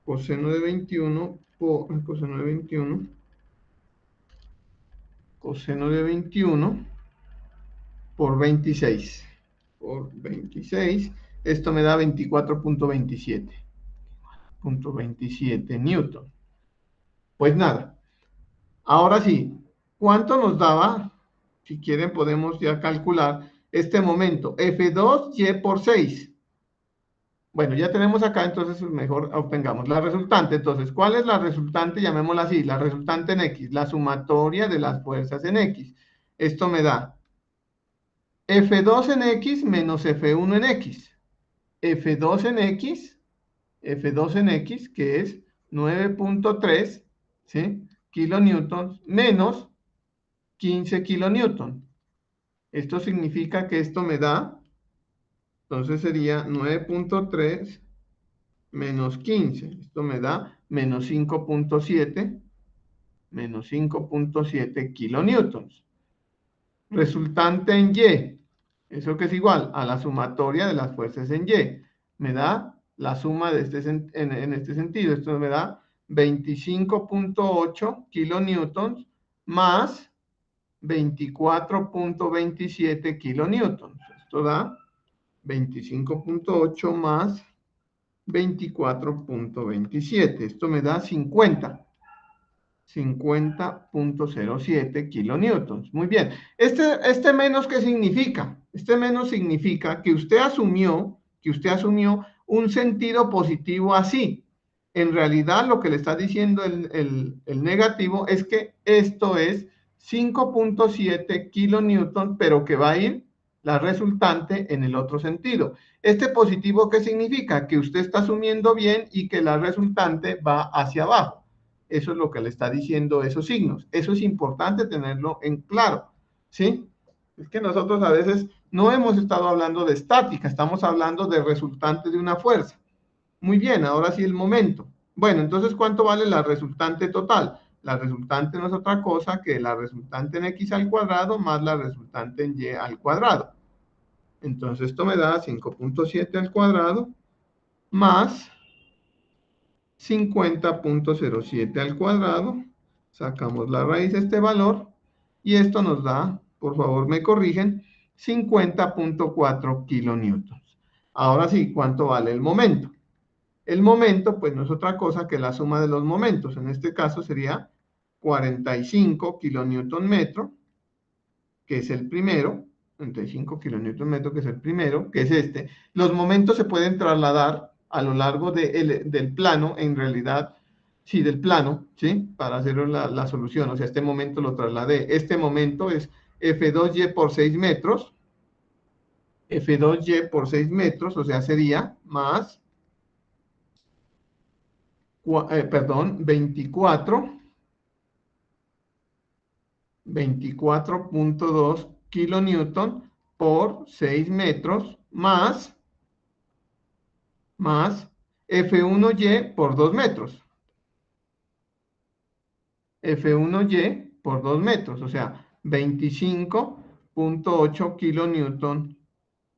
coseno de 21 por coseno de 21. Coseno de 21 por 26. Por 26. Esto me da 24,27 newton. Pues nada. Ahora sí, ¿cuánto nos daba? Si quieren podemos ya calcular este momento. F2Y por 6. Bueno, ya tenemos acá, entonces mejor obtengamos la resultante. Entonces, ¿cuál es la resultante? Llamémosla así, la resultante en X, la sumatoria de las fuerzas en X. Esto me da F2 en X menos F1 en X. F2 en X, F2 en X, que es 9,3, ¿sí? Kilonewtons menos 15 kilonewtons. Esto significa que esto me da, entonces sería 9,3 menos 15. Esto me da menos 5,7 kilonewtons. Resultante en Y, eso que es igual a la sumatoria de las fuerzas en Y, me da la suma de en este sentido. Esto me da 25,8 kilonewtons más 24,27 kilonewtons. Esto da 25,8 más 24,27. Esto me da 50,07 kilonewtons. Muy bien. Este menos, ¿qué significa? Este menos significa que usted asumió un sentido positivo así. En realidad, lo que le está diciendo el negativo es que esto es 5,7 kilonewtons, pero que va a ir la resultante en el otro sentido. Este positivo, ¿qué significa? Que usted está asumiendo bien y que la resultante va hacia abajo. Eso es lo que le está diciendo esos signos. Eso es importante tenerlo en claro, ¿sí? Es que nosotros a veces no hemos estado hablando de estática, estamos hablando de resultante de una fuerza. Muy bien, ahora sí el momento. Bueno, entonces, ¿cuánto vale la resultante total? La resultante no es otra cosa que la resultante en x al cuadrado más la resultante en y al cuadrado. Entonces, esto me da 5.7 al cuadrado más 50.07 al cuadrado. Sacamos la raíz de este valor y esto nos da, por favor me corrigen, 50.4 kilonewtons. Ahora sí, ¿cuánto vale el momento? El momento, pues no es otra cosa que la suma de los momentos. En este caso sería 45 kilonewton metro, que es el primero, 35 kilonewton metro, que es el primero, que es este. Los momentos se pueden trasladar a lo largo del plano, en realidad, sí, del plano, ¿sí? Para hacer la solución. O sea, este momento lo trasladé. Este momento es F2Y por 6 metros. F2Y por 6 metros, o sea, sería más, perdón, 24.2 kilonewton por 6 metros más F1Y por 2 metros. F1Y por 2 metros, o sea, 25.8 kilonewton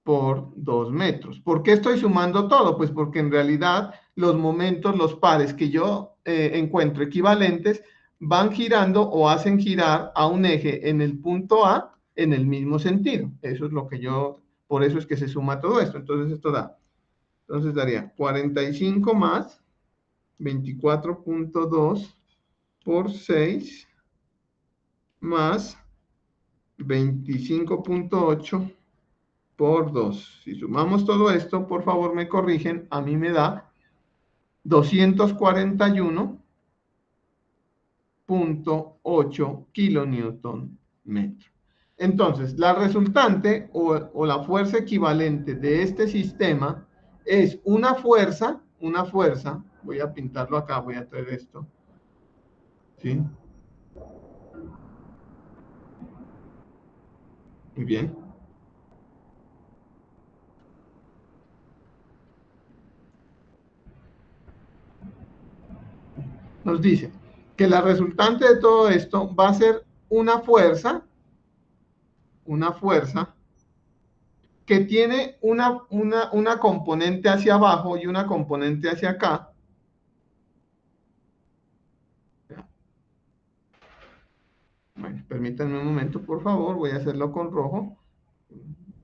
por 2 metros. ¿Por qué estoy sumando todo? Pues porque en realidad los momentos, los pares que yo encuentro equivalentes, van girando o hacen girar a un eje en el punto A en el mismo sentido. Eso es lo que yo, por eso es que se suma todo esto. Entonces esto da, entonces daría 45 más 24.2 por 6 más 25.8 por 2. Si sumamos todo esto, por favor me corrigen, a mí me da 241.8 kilonewton metro. Entonces, la resultante o la fuerza equivalente de este sistema es una fuerza, voy a pintarlo acá, voy a traer esto, ¿sí? Muy bien. Nos dice que la resultante de todo esto va a ser una fuerza que tiene una componente hacia abajo y una componente hacia acá. Bueno, permítanme un momento, por favor, voy a hacerlo con rojo.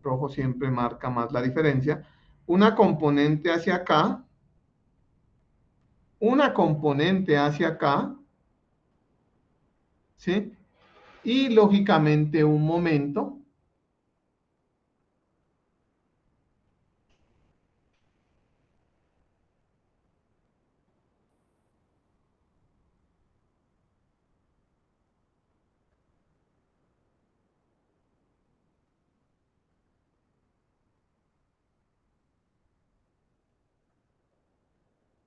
Rojo siempre marca más la diferencia. Una componente hacia acá, una componente hacia acá, ¿sí? Y lógicamente un momento.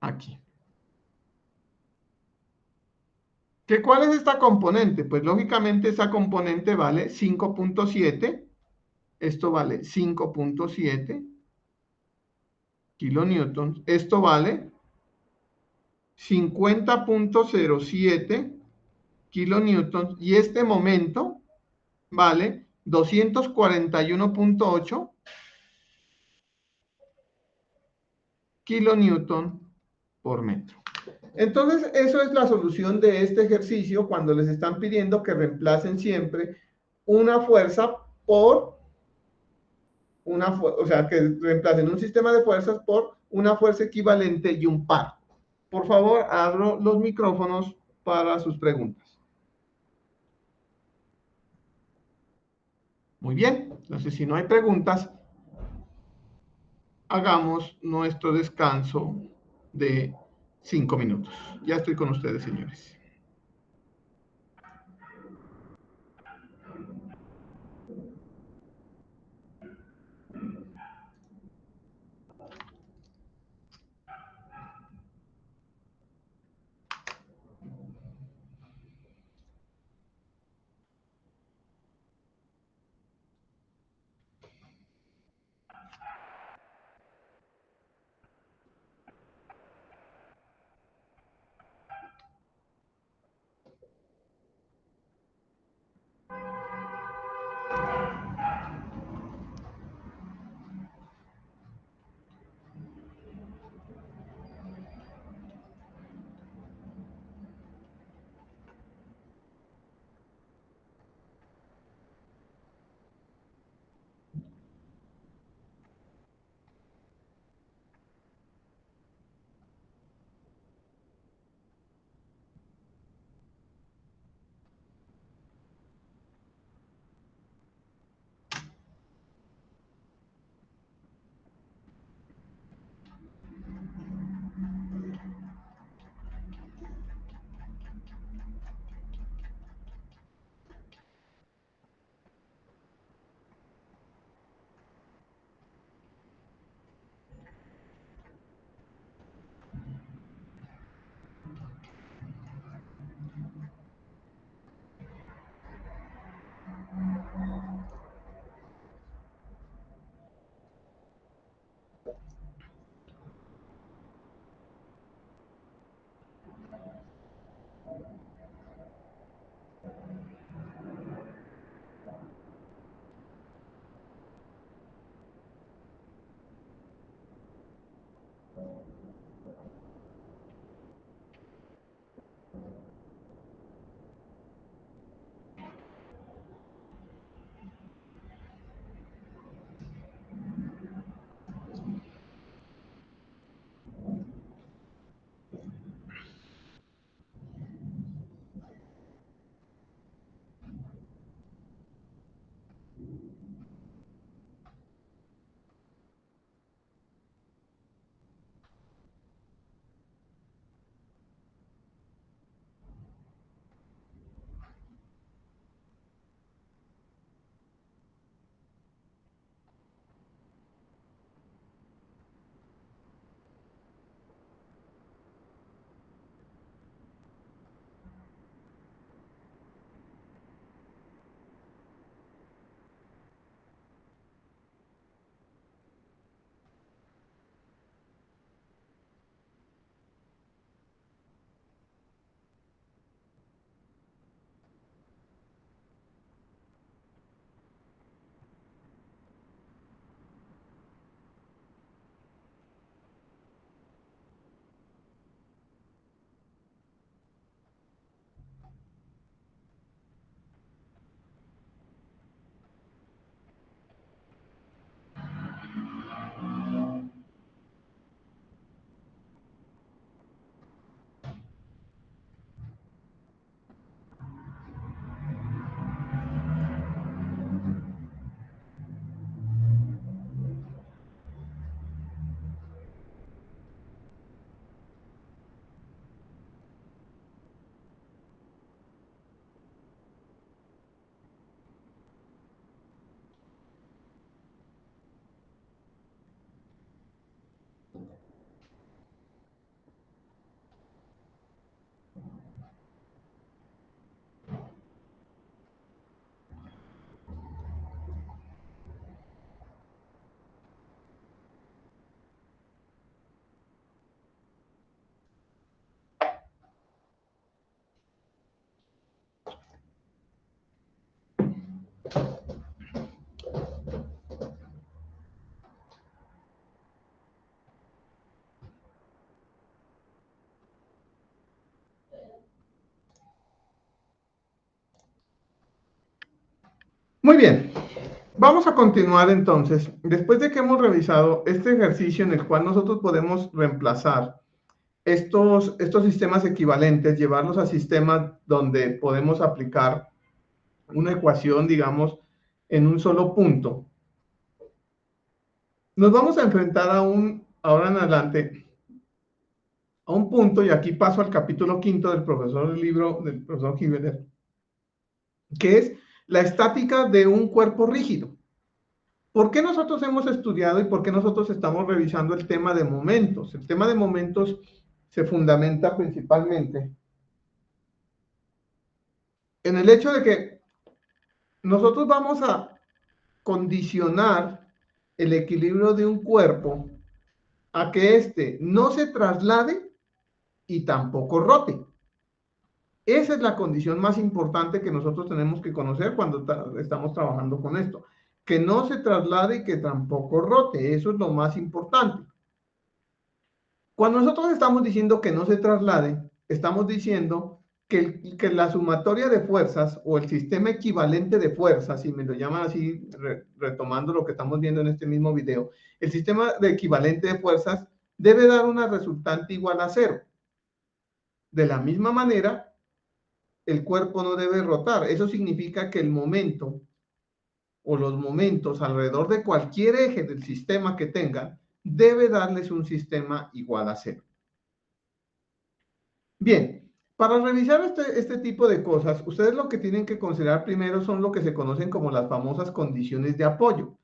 Aquí. ¿Cuál es esta componente? Pues lógicamente esa componente vale 5.7. Esto vale 5.7 kilonewtons. Esto vale 50.07 kilonewtons. Y este momento vale 241.8 kilonewton por metro. Entonces, eso es la solución de este ejercicio cuando les están pidiendo que reemplacen siempre una fuerza por o sea, que reemplacen un sistema de fuerzas por una fuerza equivalente y un par. Por favor, abro los micrófonos para sus preguntas. Muy bien, entonces si no hay preguntas, hagamos nuestro descanso de 5 minutos. Ya estoy con ustedes, señores. Muy bien, vamos a continuar entonces. Después de que hemos revisado este ejercicio en el cual nosotros podemos reemplazar estos sistemas equivalentes, llevarlos a sistemas donde podemos aplicar una ecuación, digamos, en un solo punto. Nos vamos a enfrentar ahora en adelante, a un punto, y aquí paso al capítulo 5 del libro del profesor Gibeler, que es la estática de un cuerpo rígido. ¿Por qué nosotros hemos estudiado y por qué nosotros estamos revisando el tema de momentos? El tema de momentos se fundamenta principalmente en el hecho de que nosotros vamos a condicionar el equilibrio de un cuerpo a que éste no se traslade y tampoco rote. Esa es la condición más importante que nosotros tenemos que conocer cuando estamos trabajando con esto. Que no se traslade y que tampoco rote. Eso es lo más importante. Cuando nosotros estamos diciendo que no se traslade, estamos diciendo que la sumatoria de fuerzas o el sistema equivalente de fuerzas, si me lo llaman así, retomando lo que estamos viendo en este mismo video, el sistema de equivalente de fuerzas debe dar una resultante igual a 0. De la misma manera, el cuerpo no debe rotar. Eso significa que el momento o los momentos alrededor de cualquier eje del sistema que tengan debe darles un sistema igual a 0. Bien, para revisar este tipo de cosas, ustedes lo que tienen que considerar primero son lo que se conocen como las famosas condiciones de apoyo.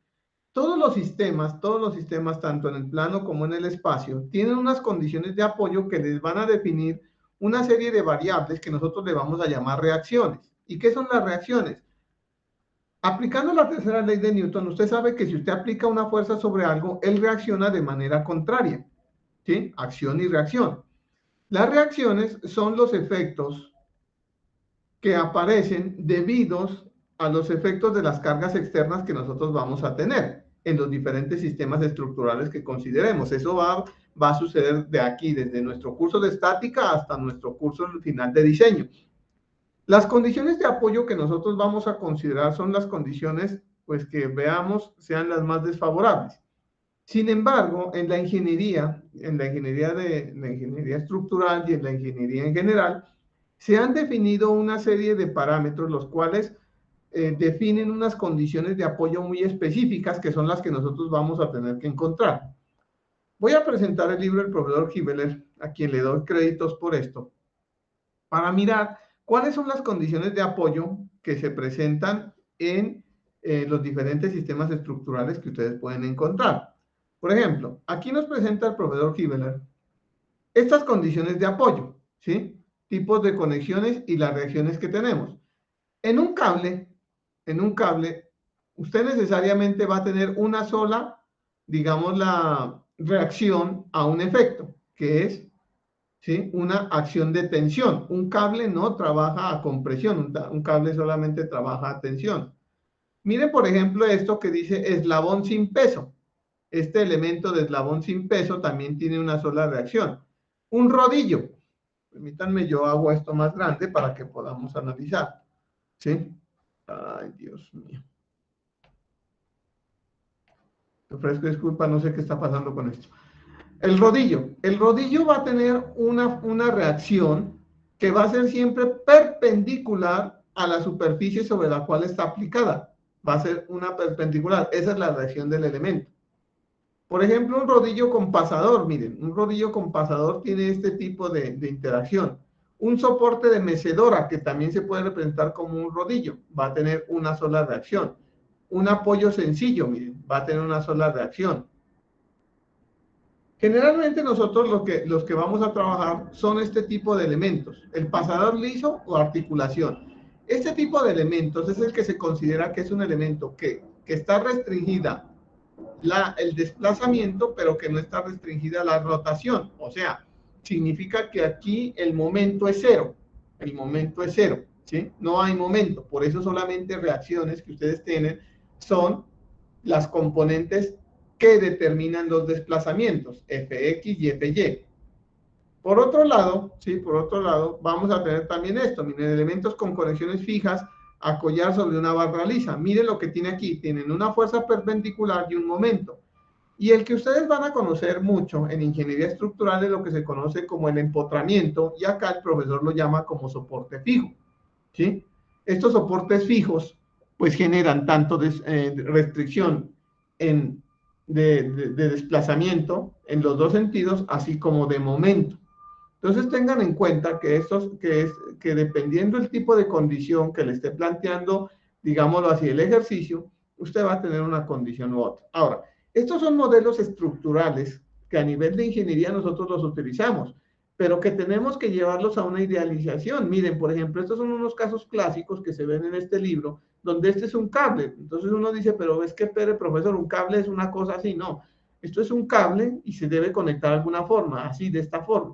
Todos los sistemas, tanto en el plano como en el espacio, tienen unas condiciones de apoyo que les van a definir una serie de variables que nosotros le vamos a llamar reacciones. ¿Y qué son las reacciones? Aplicando la tercera ley de Newton, usted sabe que si usted aplica una fuerza sobre algo, él reacciona de manera contraria, ¿sí? Acción y reacción. Las reacciones son los efectos que aparecen debidos a los efectos de las cargas externas que nosotros vamos a tener en los diferentes sistemas estructurales que consideremos. Eso va a suceder de aquí, desde nuestro curso de estática hasta nuestro curso final de diseño. Las condiciones de apoyo que nosotros vamos a considerar son las condiciones, pues, que veamos sean las más desfavorables. Sin embargo, en la ingeniería estructural y en la ingeniería en general, se han definido una serie de parámetros los cuales definen unas condiciones de apoyo muy específicas que son las que nosotros vamos a tener que encontrar. Voy a presentar el libro del profesor Gibeler, a quien le doy créditos por esto, para mirar cuáles son las condiciones de apoyo que se presentan en los diferentes sistemas estructurales que ustedes pueden encontrar. Por ejemplo, aquí nos presenta el profesor Gibeler estas condiciones de apoyo, ¿sí? Tipos de conexiones y las reacciones que tenemos. En un cable, usted necesariamente va a tener una sola, digamos, la reacción a un efecto, que es, ¿sí?, una acción de tensión. Un cable no trabaja a compresión, un cable solamente trabaja a tensión. Miren, por ejemplo, esto que dice eslabón sin peso. Este elemento de eslabón sin peso también tiene una sola reacción. Un rodillo. Permítanme, yo hago esto más grande para que podamos analizar. ¿Sí? Ay, Dios mío. Te ofrezco disculpa, no sé qué está pasando con esto. El rodillo va a tener una reacción que va a ser siempre perpendicular a la superficie sobre la cual está aplicada. Va a ser una perpendicular. Esa es la reacción del elemento. Por ejemplo, un rodillo con pasador, miren, un rodillo con pasador tiene este tipo de interacción. Un soporte de mecedora, que también se puede representar como un rodillo, va a tener una sola reacción. Un apoyo sencillo, miren, va a tener una sola reacción. Generalmente nosotros los que vamos a trabajar son este tipo de elementos, el pasador liso o articulación. Este tipo de elementos es el que se considera que es un elemento que está restringida el desplazamiento, pero que no está restringida la rotación. O sea, significa que aquí el momento es cero. El momento es cero. ¿sí? No hay momento, por eso solamente reacciones que ustedes tienen son las componentes que determinan los desplazamientos, Fx y Fy. Por otro lado, ¿sí? Por otro lado, vamos a tener también esto, miren, elementos con conexiones fijas a collar sobre una barra lisa. Miren lo que tiene aquí, tienen una fuerza perpendicular y un momento. Y el que ustedes van a conocer mucho en ingeniería estructural es lo que se conoce como el empotramiento, y acá el profesor lo llama como soporte fijo, ¿sí? Estos soportes fijos, pues generan tanto restricción de desplazamiento en los dos sentidos, así como de momento. Entonces tengan en cuenta que dependiendo del tipo de condición que le esté planteando, digámoslo así, el ejercicio, usted va a tener una condición u otra. Ahora, estos son modelos estructurales que a nivel de ingeniería nosotros los utilizamos, pero que tenemos que llevarlos a una idealización. Miren, por ejemplo, estos son unos casos clásicos que se ven en este libro, donde este es un cable. Entonces uno dice, pero es que, profesor, un cable es una cosa así. No, esto es un cable y se debe conectar de alguna forma, así, de esta forma.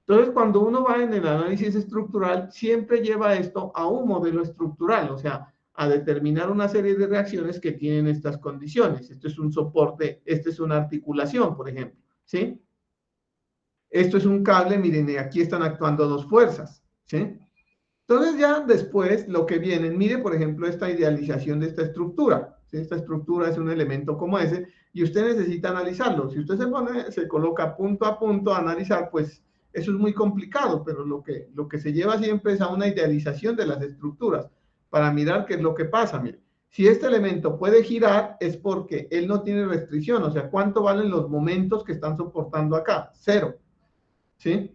Entonces, cuando uno va en el análisis estructural, siempre lleva esto a un modelo estructural, o sea, a determinar una serie de reacciones que tienen estas condiciones. Esto es un soporte, esto es una articulación, por ejemplo, ¿sí? Esto es un cable, miren, aquí están actuando dos fuerzas, ¿sí? Entonces ya después lo que viene, mire por ejemplo esta idealización de esta estructura, ¿sí? Esta estructura es un elemento como ese y usted necesita analizarlo. Si usted se coloca punto a punto a analizar, pues eso es muy complicado, pero lo que se lleva siempre es a una idealización de las estructuras para mirar qué es lo que pasa. Mire, si este elemento puede girar es porque él no tiene restricción, o sea, ¿cuánto valen los momentos que están soportando acá? Cero, ¿sí?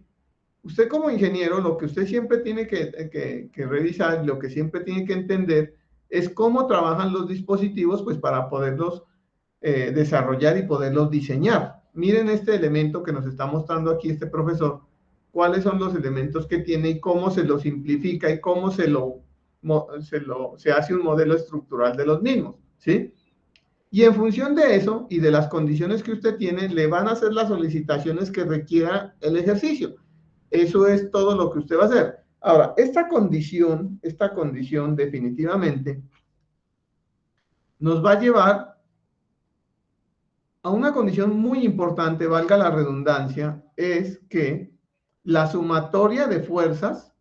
Usted como ingeniero, lo que usted siempre tiene que revisar, lo que siempre tiene que entender es cómo trabajan los dispositivos, pues para poderlos desarrollar y poderlos diseñar. Miren este elemento que nos está mostrando aquí este profesor, cuáles son los elementos que tiene y cómo se lo simplifica y cómo se hace un modelo estructural de los mismos, ¿sí? Y en función de eso y de las condiciones que usted tiene, le van a hacer las solicitaciones que requiera el ejercicio. Eso es todo lo que usted va a hacer. Ahora, esta condición definitivamente nos va a llevar a una condición muy importante, valga la redundancia, es que la sumatoria de fuerzas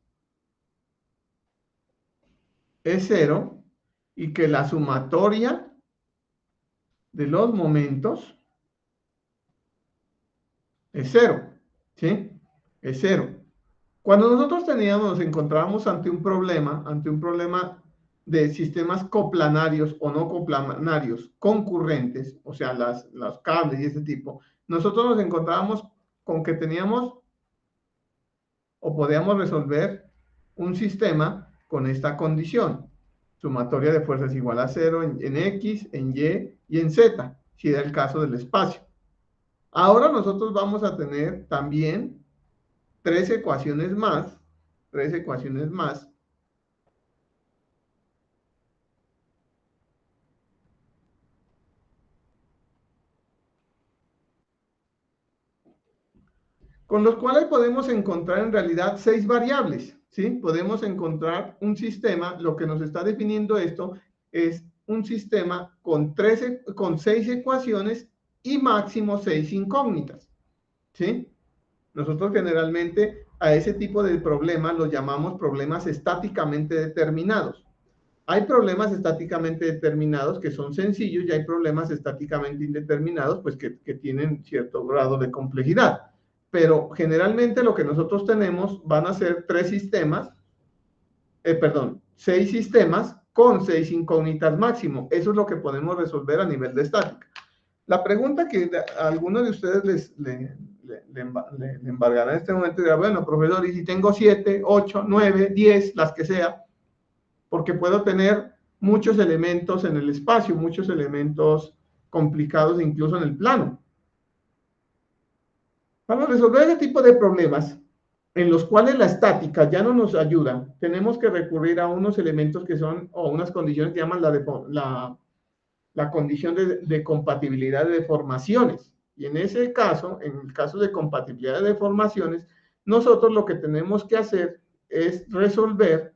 es cero y que la sumatoria de los momentos es cero, ¿sí? Es cero. Cuando nosotros nos encontrábamos ante un problema de sistemas coplanarios o no coplanarios concurrentes, o sea, los cables y ese tipo, nosotros nos encontrábamos con que teníamos o podíamos resolver un sistema con esta condición. Sumatoria de fuerzas igual a cero en X, en Y y en Z, si era el caso del espacio. Ahora nosotros vamos a tener también tres ecuaciones más, con los cuales podemos encontrar en realidad 6 variables, ¿sí? Podemos encontrar un sistema, lo que nos está definiendo esto es un sistema con 6 ecuaciones y máximo 6 incógnitas, ¿sí? Nosotros generalmente a ese tipo de problemas los llamamos problemas estáticamente determinados. Hay problemas estáticamente determinados que son sencillos y hay problemas estáticamente indeterminados pues que tienen cierto grado de complejidad. Pero generalmente lo que nosotros tenemos van a ser 6 sistemas con 6 incógnitas máximo. Eso es lo que podemos resolver a nivel de estática. La pregunta que a alguno de ustedes le embargará en este momento dirá, bueno, profesor, ¿y si tengo 7, 8, 9, 10, las que sea? Porque puedo tener muchos elementos en el espacio, muchos elementos complicados incluso en el plano. Para resolver ese tipo de problemas, en los cuales la estática ya no nos ayuda, tenemos que recurrir a unos elementos que son, o unas condiciones que llaman la condición de compatibilidad de deformaciones. Y en ese caso, en el caso de compatibilidad de deformaciones, nosotros lo que tenemos que hacer es resolver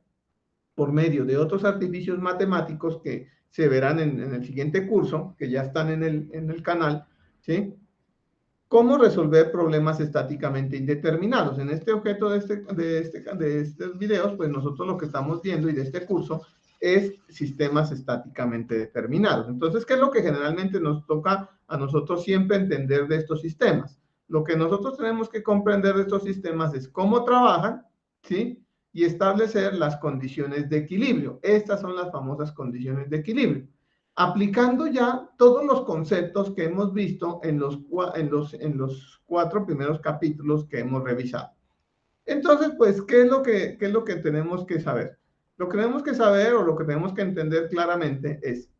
por medio de otros artificios matemáticos que se verán en el siguiente curso, que ya están en el canal, ¿sí? Cómo resolver problemas estáticamente indeterminados. En este objeto de estos videos, pues nosotros lo que estamos viendo y de este curso es sistemas estáticamente determinados. Entonces, ¿qué es lo que generalmente nos toca a nosotros siempre entender de estos sistemas? Lo que nosotros tenemos que comprender de estos sistemas es cómo trabajan, ¿sí? Y establecer las condiciones de equilibrio. Estas son las famosas condiciones de equilibrio, aplicando ya todos los conceptos que hemos visto en los 4 primeros capítulos que hemos revisado. Entonces, pues, ¿qué es lo que tenemos que saber? Lo que tenemos que saber o lo que tenemos que entender claramente es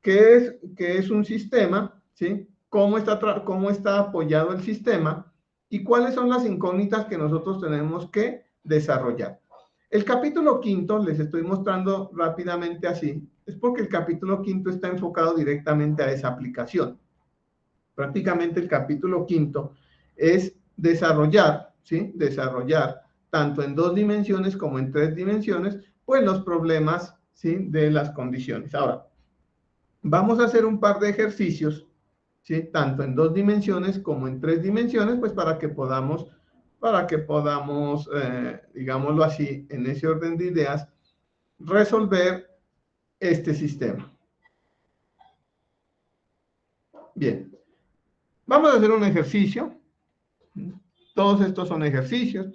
qué es un sistema, ¿sí? Cómo está apoyado el sistema y cuáles son las incógnitas que nosotros tenemos que desarrollar. El capítulo 5, les estoy mostrando rápidamente así, es porque el capítulo 5 está enfocado directamente a esa aplicación. Prácticamente el capítulo 5 es desarrollar, ¿sí? Desarrollar tanto en 2 dimensiones como en 3 dimensiones, pues los problemas, ¿sí? De las condiciones. Ahora, vamos a hacer un par de ejercicios, ¿sí? Tanto en 2 dimensiones como en 3 dimensiones, pues para que podamos, digámoslo así, en ese orden de ideas, resolver este sistema. Bien, vamos a hacer un ejercicio. Todos estos son ejercicios,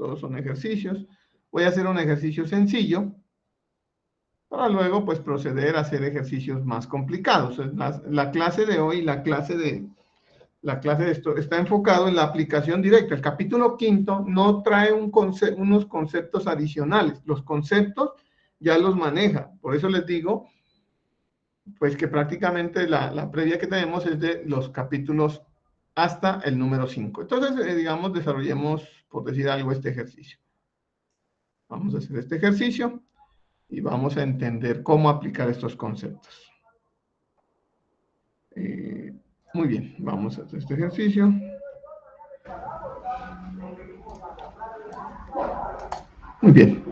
Voy a hacer un ejercicio sencillo para luego, pues, proceder a hacer ejercicios más complicados. La clase de hoy, la clase de esto está enfocado en la aplicación directa. El capítulo 5 no trae unos conceptos adicionales. Los conceptos ya los maneja. Por eso les digo, pues, que prácticamente la previa que tenemos es de los capítulos hasta el número 5. Entonces, digamos, desarrollemos, por decir algo, este ejercicio. Vamos a hacer este ejercicio y vamos a entender cómo aplicar estos conceptos. Muy bien, vamos a hacer este ejercicio. Muy bien.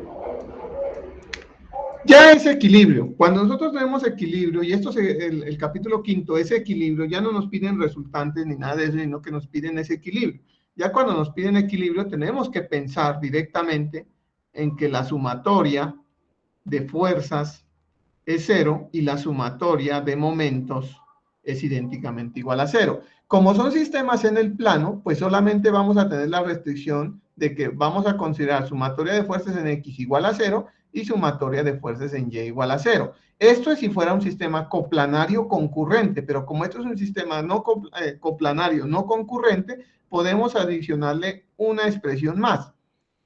Ya ese equilibrio, cuando nosotros tenemos equilibrio, y esto es el capítulo 5, ese equilibrio, ya no nos piden resultantes ni nada de eso, sino que nos piden ese equilibrio. Ya cuando nos piden equilibrio, tenemos que pensar directamente en que la sumatoria de fuerzas es 0 y la sumatoria de momentos es idénticamente igual a 0. Como son sistemas en el plano, pues solamente vamos a tener la restricción de que vamos a considerar sumatoria de fuerzas en X igual a 0 y sumatoria de fuerzas en Y igual a 0. Esto es si fuera un sistema coplanario concurrente, pero como esto es un sistema no coplanario no concurrente, podemos adicionarle una expresión más,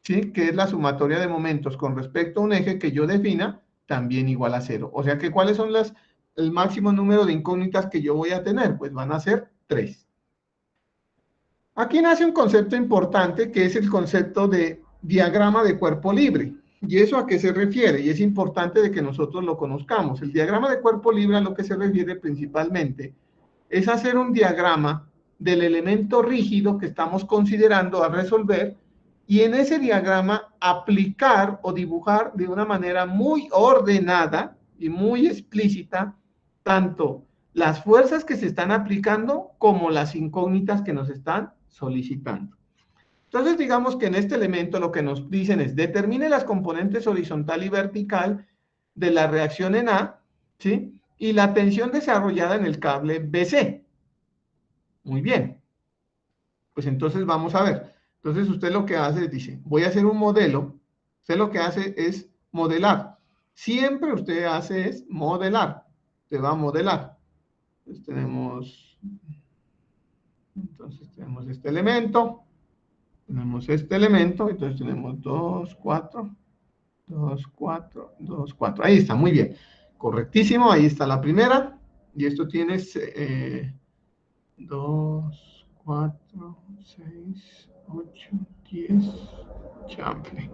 ¿sí? Que es la sumatoria de momentos con respecto a un eje que yo defina también igual a 0. O sea que, ¿cuáles son el máximo número de incógnitas que yo voy a tener? Pues van a ser 3. Aquí nace un concepto importante que es el concepto de diagrama de cuerpo libre. ¿Y eso a qué se refiere? Y es importante de que nosotros lo conozcamos. El diagrama de cuerpo libre a lo que se refiere principalmente es hacer un diagrama del elemento rígido que estamos considerando a resolver y en ese diagrama aplicar o dibujar de una manera muy ordenada y muy explícita tanto las fuerzas que se están aplicando como las incógnitas que nos están solicitando. Entonces, digamos que en este elemento lo que nos dicen es determine las componentes horizontal y vertical de la reacción en A, ¿sí? Y la tensión desarrollada en el cable BC. Muy bien. Pues entonces vamos a ver. Entonces usted lo que hace es, dice, voy a hacer un modelo. Usted lo que hace es modelar. Siempre usted hace es modelar. Usted va a modelar. Entonces tenemos este elemento. Tenemos este elemento. Entonces tenemos 2, 4, 2, 4, 2, 4. Ahí está, muy bien. Correctísimo. Ahí está la primera. Y esto tiene 2, 4, 6, 8, 10, chample.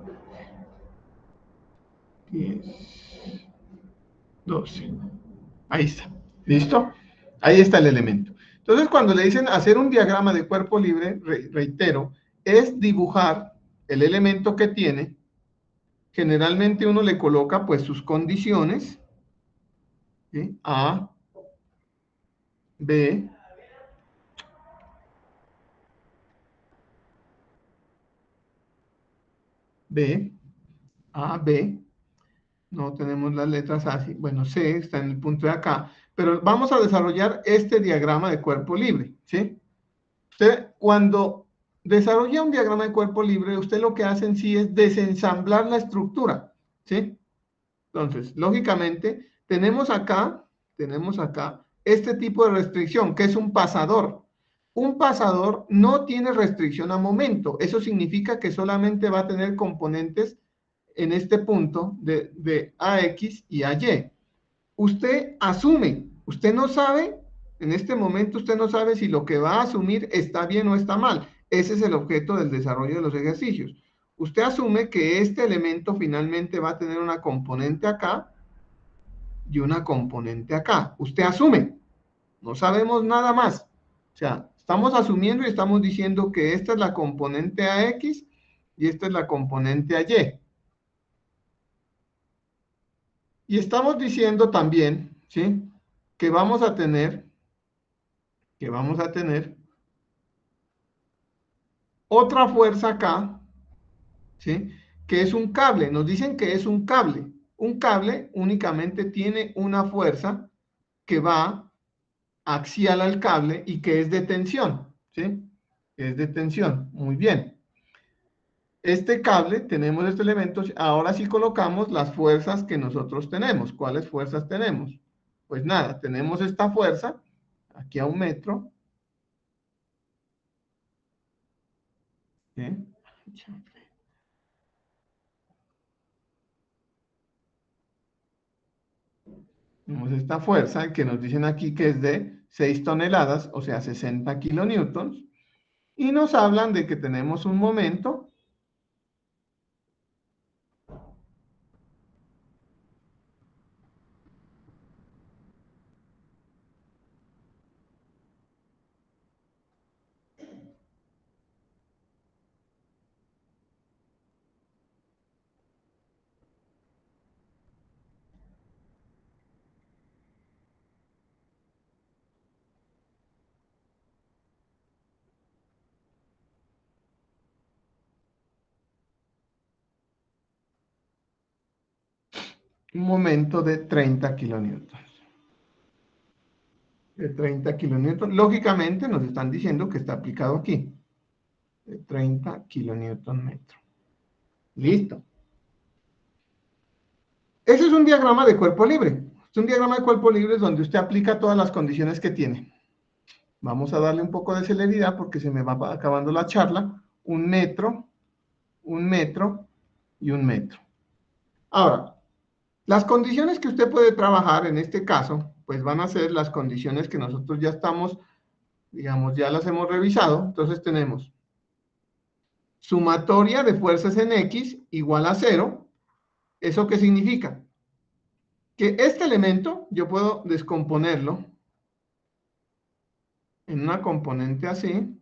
10, 12. Ahí está. ¿Listo? Ahí está el elemento. Entonces, cuando le dicen hacer un diagrama de cuerpo libre, reitero, es dibujar el elemento que tiene, generalmente uno le coloca pues sus condiciones, ¿sí? A, B, B, A, B, no tenemos las letras así, bueno, C está en el punto de acá, pero vamos a desarrollar este diagrama de cuerpo libre, ¿sí? Usted cuando desarrolla un diagrama de cuerpo libre, usted lo que hace en sí es desensamblar la estructura, ¿sí? Entonces, lógicamente, tenemos acá este tipo de restricción, que es un pasador. Un pasador no tiene restricción a momento. Eso significa que solamente va a tener componentes en este punto de AX y AY. Usted asume, usted no sabe, en este momento usted no sabe si lo que va a asumir está bien o está mal. Ese es el objeto del desarrollo de los ejercicios. Usted asume que este elemento finalmente va a tener una componente acá y una componente acá. Usted asume, no sabemos nada más. O sea, estamos asumiendo y estamos diciendo que esta es la componente AX y esta es la componente AY. Y estamos diciendo también, ¿sí? Que vamos a tener otra fuerza acá, ¿sí? Que es un cable. Nos dicen que es un cable. Un cable únicamente tiene una fuerza que va axial al cable y que es de tensión, ¿sí? Es de tensión. Muy bien. Este cable, tenemos este elemento, ahora sí colocamos las fuerzas que nosotros tenemos. ¿Cuáles fuerzas tenemos? Pues nada, tenemos esta fuerza, aquí a 1 metro, ¿sí? Tenemos esta fuerza que nos dicen aquí que es de 6 toneladas, o sea, 60 kilonewtons, y nos hablan de que tenemos un momento de 30 kilonewtons. De 30 kilonewtons. Lógicamente nos están diciendo que está aplicado aquí. De 30 kilonewton metro. Listo. Ese es un diagrama de cuerpo libre. Es un diagrama de cuerpo libre donde usted aplica todas las condiciones que tiene. Vamos a darle un poco de celeridad porque se me va acabando la charla. 1 metro, 1 metro y 1 metro. Ahora, las condiciones que usted puede trabajar en este caso, pues van a ser las condiciones que nosotros ya estamos, digamos, ya las hemos revisado. Entonces tenemos sumatoria de fuerzas en X igual a 0. ¿Eso qué significa? Que este elemento yo puedo descomponerlo en una componente así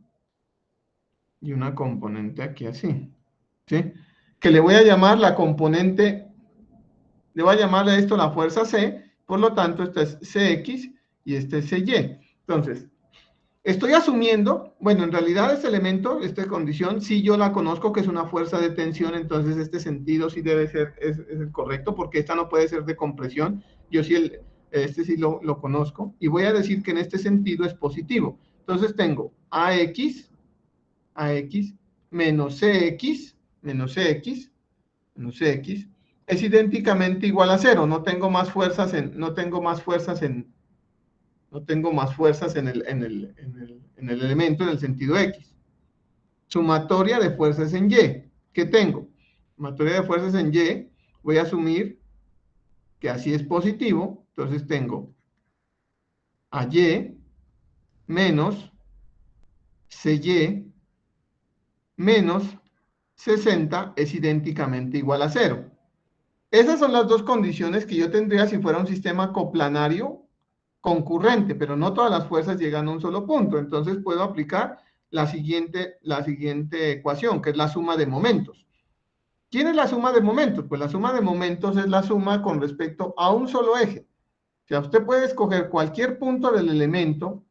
y una componente aquí así, ¿sí? Que le voy a llamar la componente, le voy a llamarle a esto la fuerza C, por lo tanto esta es Cx y este es Cy. Entonces, estoy asumiendo, bueno, en realidad este elemento, esta condición, sí yo la conozco que es una fuerza de tensión, entonces este sentido sí debe ser, es el correcto, porque esta no puede ser de compresión, yo sí, este sí lo conozco, y voy a decir que en este sentido es positivo. Entonces tengo AX menos CX, es idénticamente igual a 0, no tengo más fuerzas en el elemento en el sentido X. Sumatoria de fuerzas en Y. ¿Qué tengo? Sumatoria de fuerzas en Y. Voy a asumir que así es positivo. Entonces tengo a Y menos CY menos 60 es idénticamente igual a 0. Esas son las dos condiciones que yo tendría si fuera un sistema coplanario concurrente, pero no todas las fuerzas llegan a un solo punto. Entonces puedo aplicar la siguiente ecuación, que es la suma de momentos. ¿Quién es la suma de momentos? Pues la suma de momentos es la suma con respecto a un solo eje. O sea, usted puede escoger cualquier punto del elemento,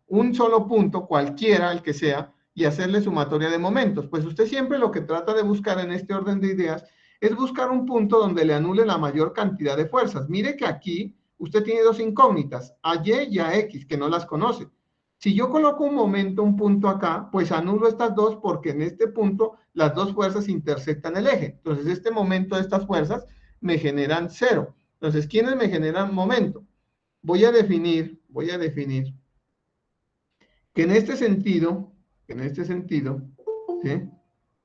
un solo punto, cualquiera, el que sea, y hacerle sumatoria de momentos. Pues usted siempre lo que trata de buscar en este orden de ideas es buscar un punto donde le anule la mayor cantidad de fuerzas. Mire que aquí usted tiene dos incógnitas, a Y y a X, que no las conoce. Si yo coloco un momento, un punto acá, pues anulo estas dos porque en este punto las dos fuerzas intersectan el eje. Entonces este momento de estas fuerzas me generan cero. Entonces, ¿quiénes me generan momento? Voy a definir que en este sentido, ¿sí?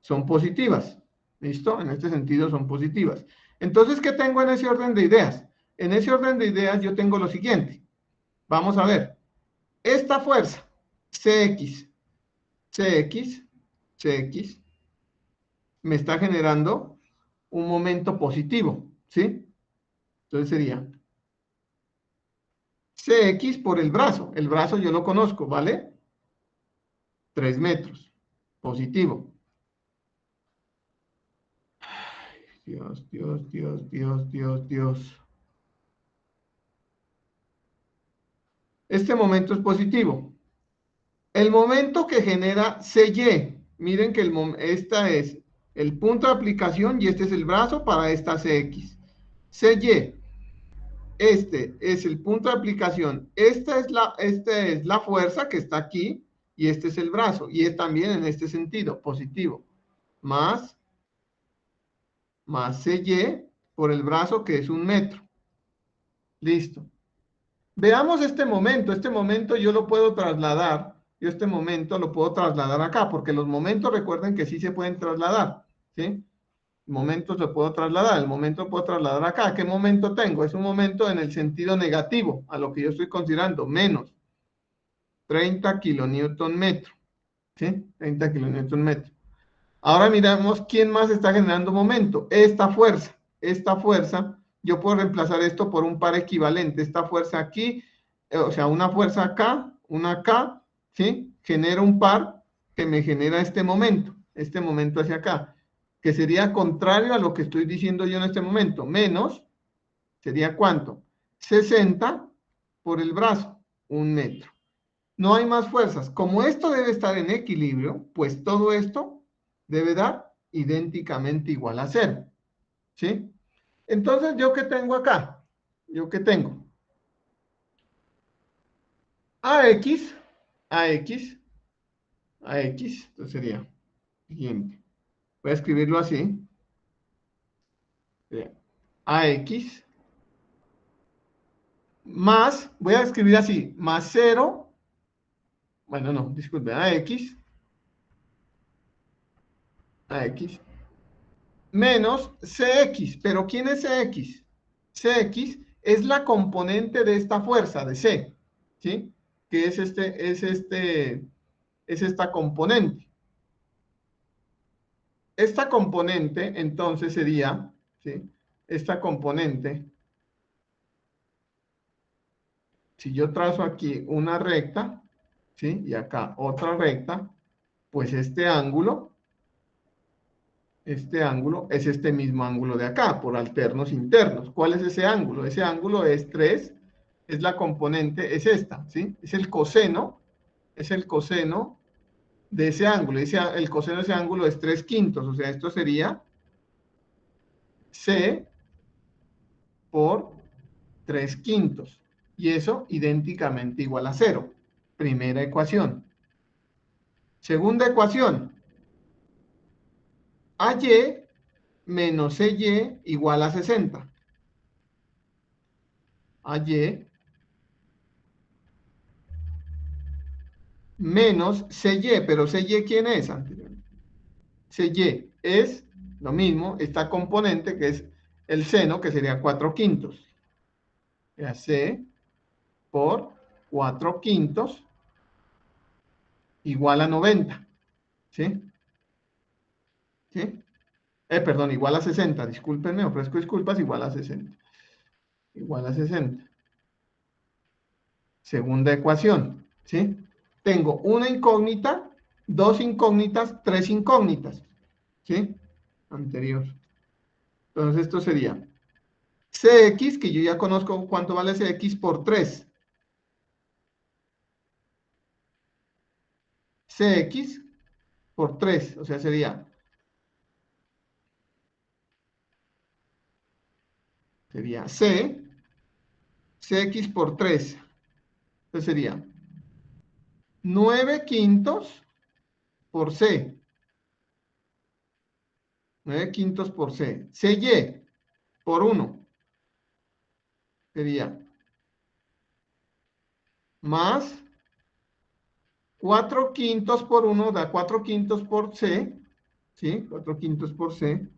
Son positivas. ¿Listo? En este sentido son positivas. Entonces, ¿qué tengo en ese orden de ideas? En ese orden de ideas yo tengo lo siguiente. Vamos a ver. Esta fuerza, CX, CX, CX, me está generando un momento positivo, ¿sí? Entonces sería CX por el brazo. El brazo yo lo conozco, ¿vale? 3 metros. Positivo. Dios, Dios, Dios, Dios, Dios, Dios. Este momento es positivo. El momento que genera CY, miren que esta es el punto de aplicación y este es el brazo para esta CX. CY, este es el punto de aplicación, esta es la fuerza que está aquí y este es el brazo y es también en este sentido, positivo. Más CY por el brazo que es 1 metro. Listo. Veamos este momento yo lo puedo trasladar, yo este momento lo puedo trasladar acá, porque los momentos recuerden que sí se pueden trasladar, ¿sí? Momentos lo puedo trasladar, el momento lo puedo trasladar acá. ¿Qué momento tengo? Es un momento en el sentido negativo, a lo que yo estoy considerando, menos 30 kilonewton metro, ¿sí? 30 kilonewton metro. Ahora miramos quién más está generando momento. Esta fuerza, yo puedo reemplazar esto por un par equivalente. Esta fuerza aquí, o sea, una fuerza acá, una acá, ¿sí? Genera un par que me genera este momento hacia acá, que sería contrario a lo que estoy diciendo yo en este momento. Menos, ¿sería cuánto? 60 por el brazo, 1 metro. No hay más fuerzas. Como esto debe estar en equilibrio, pues todo esto debe dar idénticamente igual a 0. ¿Sí? Entonces, ¿yo qué tengo acá? ¿Yo qué tengo? AX, AX, AX, entonces sería siguiente. Voy a escribirlo así. AX más, voy a escribir así, más 0, bueno, no, disculpe, AX menos CX. ¿Pero quién es CX? CX es la componente de esta fuerza, de C, ¿sí? Que es esta componente. Esta componente, entonces, sería, ¿sí? Esta componente, si yo trazo aquí una recta, ¿sí? Y acá otra recta, pues este ángulo es este mismo ángulo de acá, por alternos internos. ¿Cuál es ese ángulo? Ese ángulo es 3, es la componente, es esta, ¿sí? Es el coseno de ese ángulo. El coseno de ese ángulo es 3/5, o sea, esto sería C por 3/5. Y eso idénticamente igual a 0. Primera ecuación. Segunda ecuación. AY menos CY igual a 60. AY menos CY, pero CY ¿quién es? CY es lo mismo, esta componente que es el seno, que sería 4/5. O C por 4/5 igual a 90. ¿Sí? ¿Sí? Perdón, igual a 60. Discúlpenme, ofrezco disculpas, igual a 60. Igual a 60. Segunda ecuación. ¿Sí? Tengo una incógnita, dos incógnitas, tres incógnitas. ¿sí? Anterior. Entonces esto sería Cx, que yo ya conozco cuánto vale Cx por 3. Cx por 3, o sea, sería Cx por 3. Entonces sería 9 quintos por C. 9 quintos por C. Cy por 1 sería más 4 quintos por 1 da 4 quintos por C. ¿Sí? 4 quintos por C.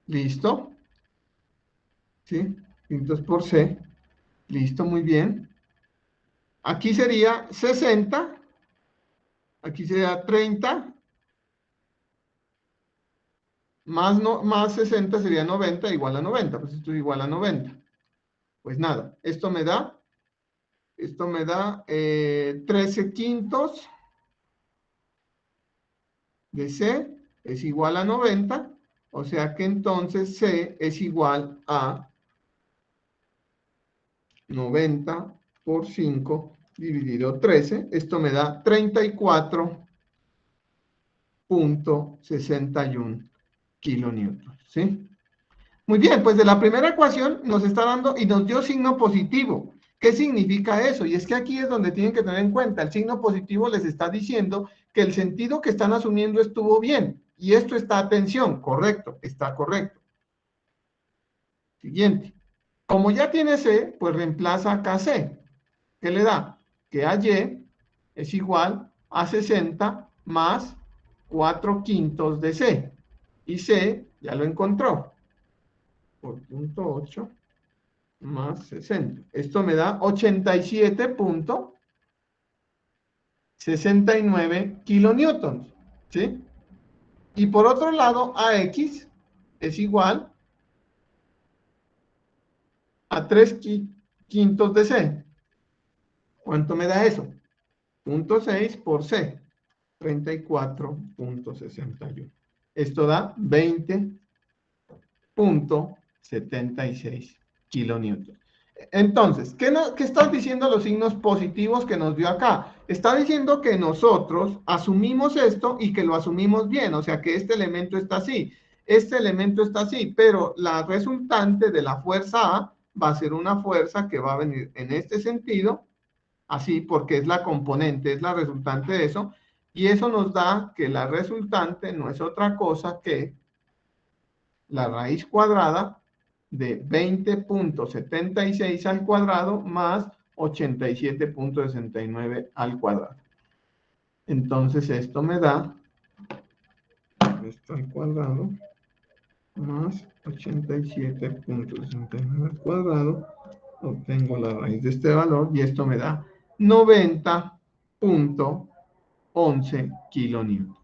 Listo. ¿Sí? Quintos por C. Listo, muy bien. Aquí sería 60. Aquí sería 30. Más, no, más 60 sería 90, igual a 90. Pues esto es igual a 90. Pues nada, esto me da 13 quintos de C es igual a 90. O sea que entonces C es igual a 90 por 5 dividido 13. Esto me da 34.61 kilonewtons, ¿sí? Muy bien, pues de la primera ecuación nos está dando y nos dio signo positivo. ¿Qué significa eso? Y es que aquí es donde tienen que tener en cuenta, el signo positivo les está diciendo que el sentido que están asumiendo estuvo bien. Y esto está, atención, correcto, está correcto. Siguiente. Como ya tiene C, pues reemplaza acá C. ¿Qué le da? Que AY es igual a 60 más 4 quintos de C. Y C ya lo encontró. Por punto 8 más 60. Esto me da 87.69 kilonewtons. ¿Sí? Y por otro lado, AX es igual a 3 quintos de C. ¿Cuánto me da eso? 0.6 por C. 34.61. Esto da 20.76 kilonewtons. Entonces, ¿qué están diciendo los signos positivos que nos dio acá? Está diciendo que nosotros asumimos esto y que lo asumimos bien, o sea que este elemento está así, este elemento está así, pero la resultante de la fuerza A va a ser una fuerza que va a venir en este sentido, así porque es la componente, es la resultante de eso, y eso nos da que la resultante no es otra cosa que la raíz cuadrada de 20.76 al cuadrado más 87.69 al cuadrado. Entonces esto me da esto al cuadrado más 87.69 al cuadrado. Obtengo la raíz de este valor y esto me da 90.11 kilonewtons.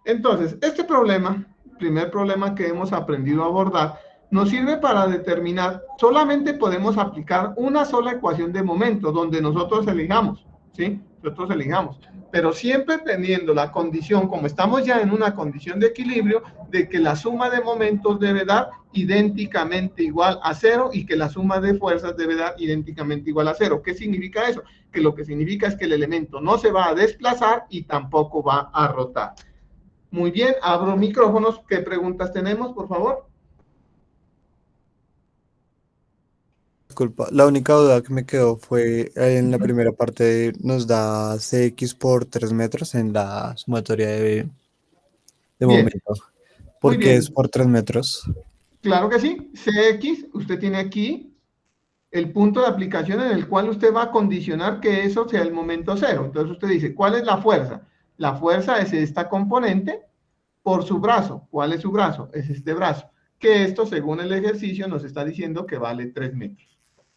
Entonces, este problema, primer problema que hemos aprendido a abordar, nos sirve para determinar, solamente podemos aplicar una sola ecuación de momento, donde nosotros elijamos, ¿sí? Nosotros elijamos, pero siempre teniendo la condición, como estamos ya en una condición de equilibrio, de que la suma de momentos debe dar idénticamente igual a 0 y que la suma de fuerzas debe dar idénticamente igual a 0. ¿Qué significa eso? Que lo que significa es que el elemento no se va a desplazar y tampoco va a rotar. Muy bien, abro micrófonos. ¿Qué preguntas tenemos, por favor? Disculpa, la única duda que me quedó fue en la primera parte nos da Cx por 3 metros en la sumatoria de Bien, momento. muy ¿Por qué es bien. por 3 metros? Claro que sí. Cx, usted tiene aquí el punto de aplicación en el cual usted va a condicionar que eso sea el momento cero. Entonces usted dice, ¿cuál es la fuerza? La fuerza es esta componente por su brazo. ¿Cuál es su brazo? Es este brazo. Que esto, según el ejercicio, nos está diciendo que vale 3 metros.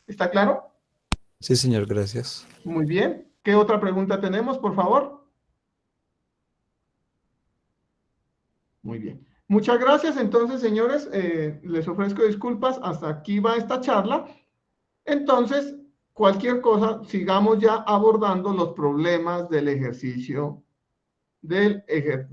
¿Está claro? Sí, señor, gracias. Muy bien. ¿Qué otra pregunta tenemos, por favor? Muy bien. Muchas gracias. Entonces, señores, les ofrezco disculpas. Hasta aquí va esta charla. Entonces, cualquier cosa, sigamos ya abordando los problemas del ejercicio del ejercicio.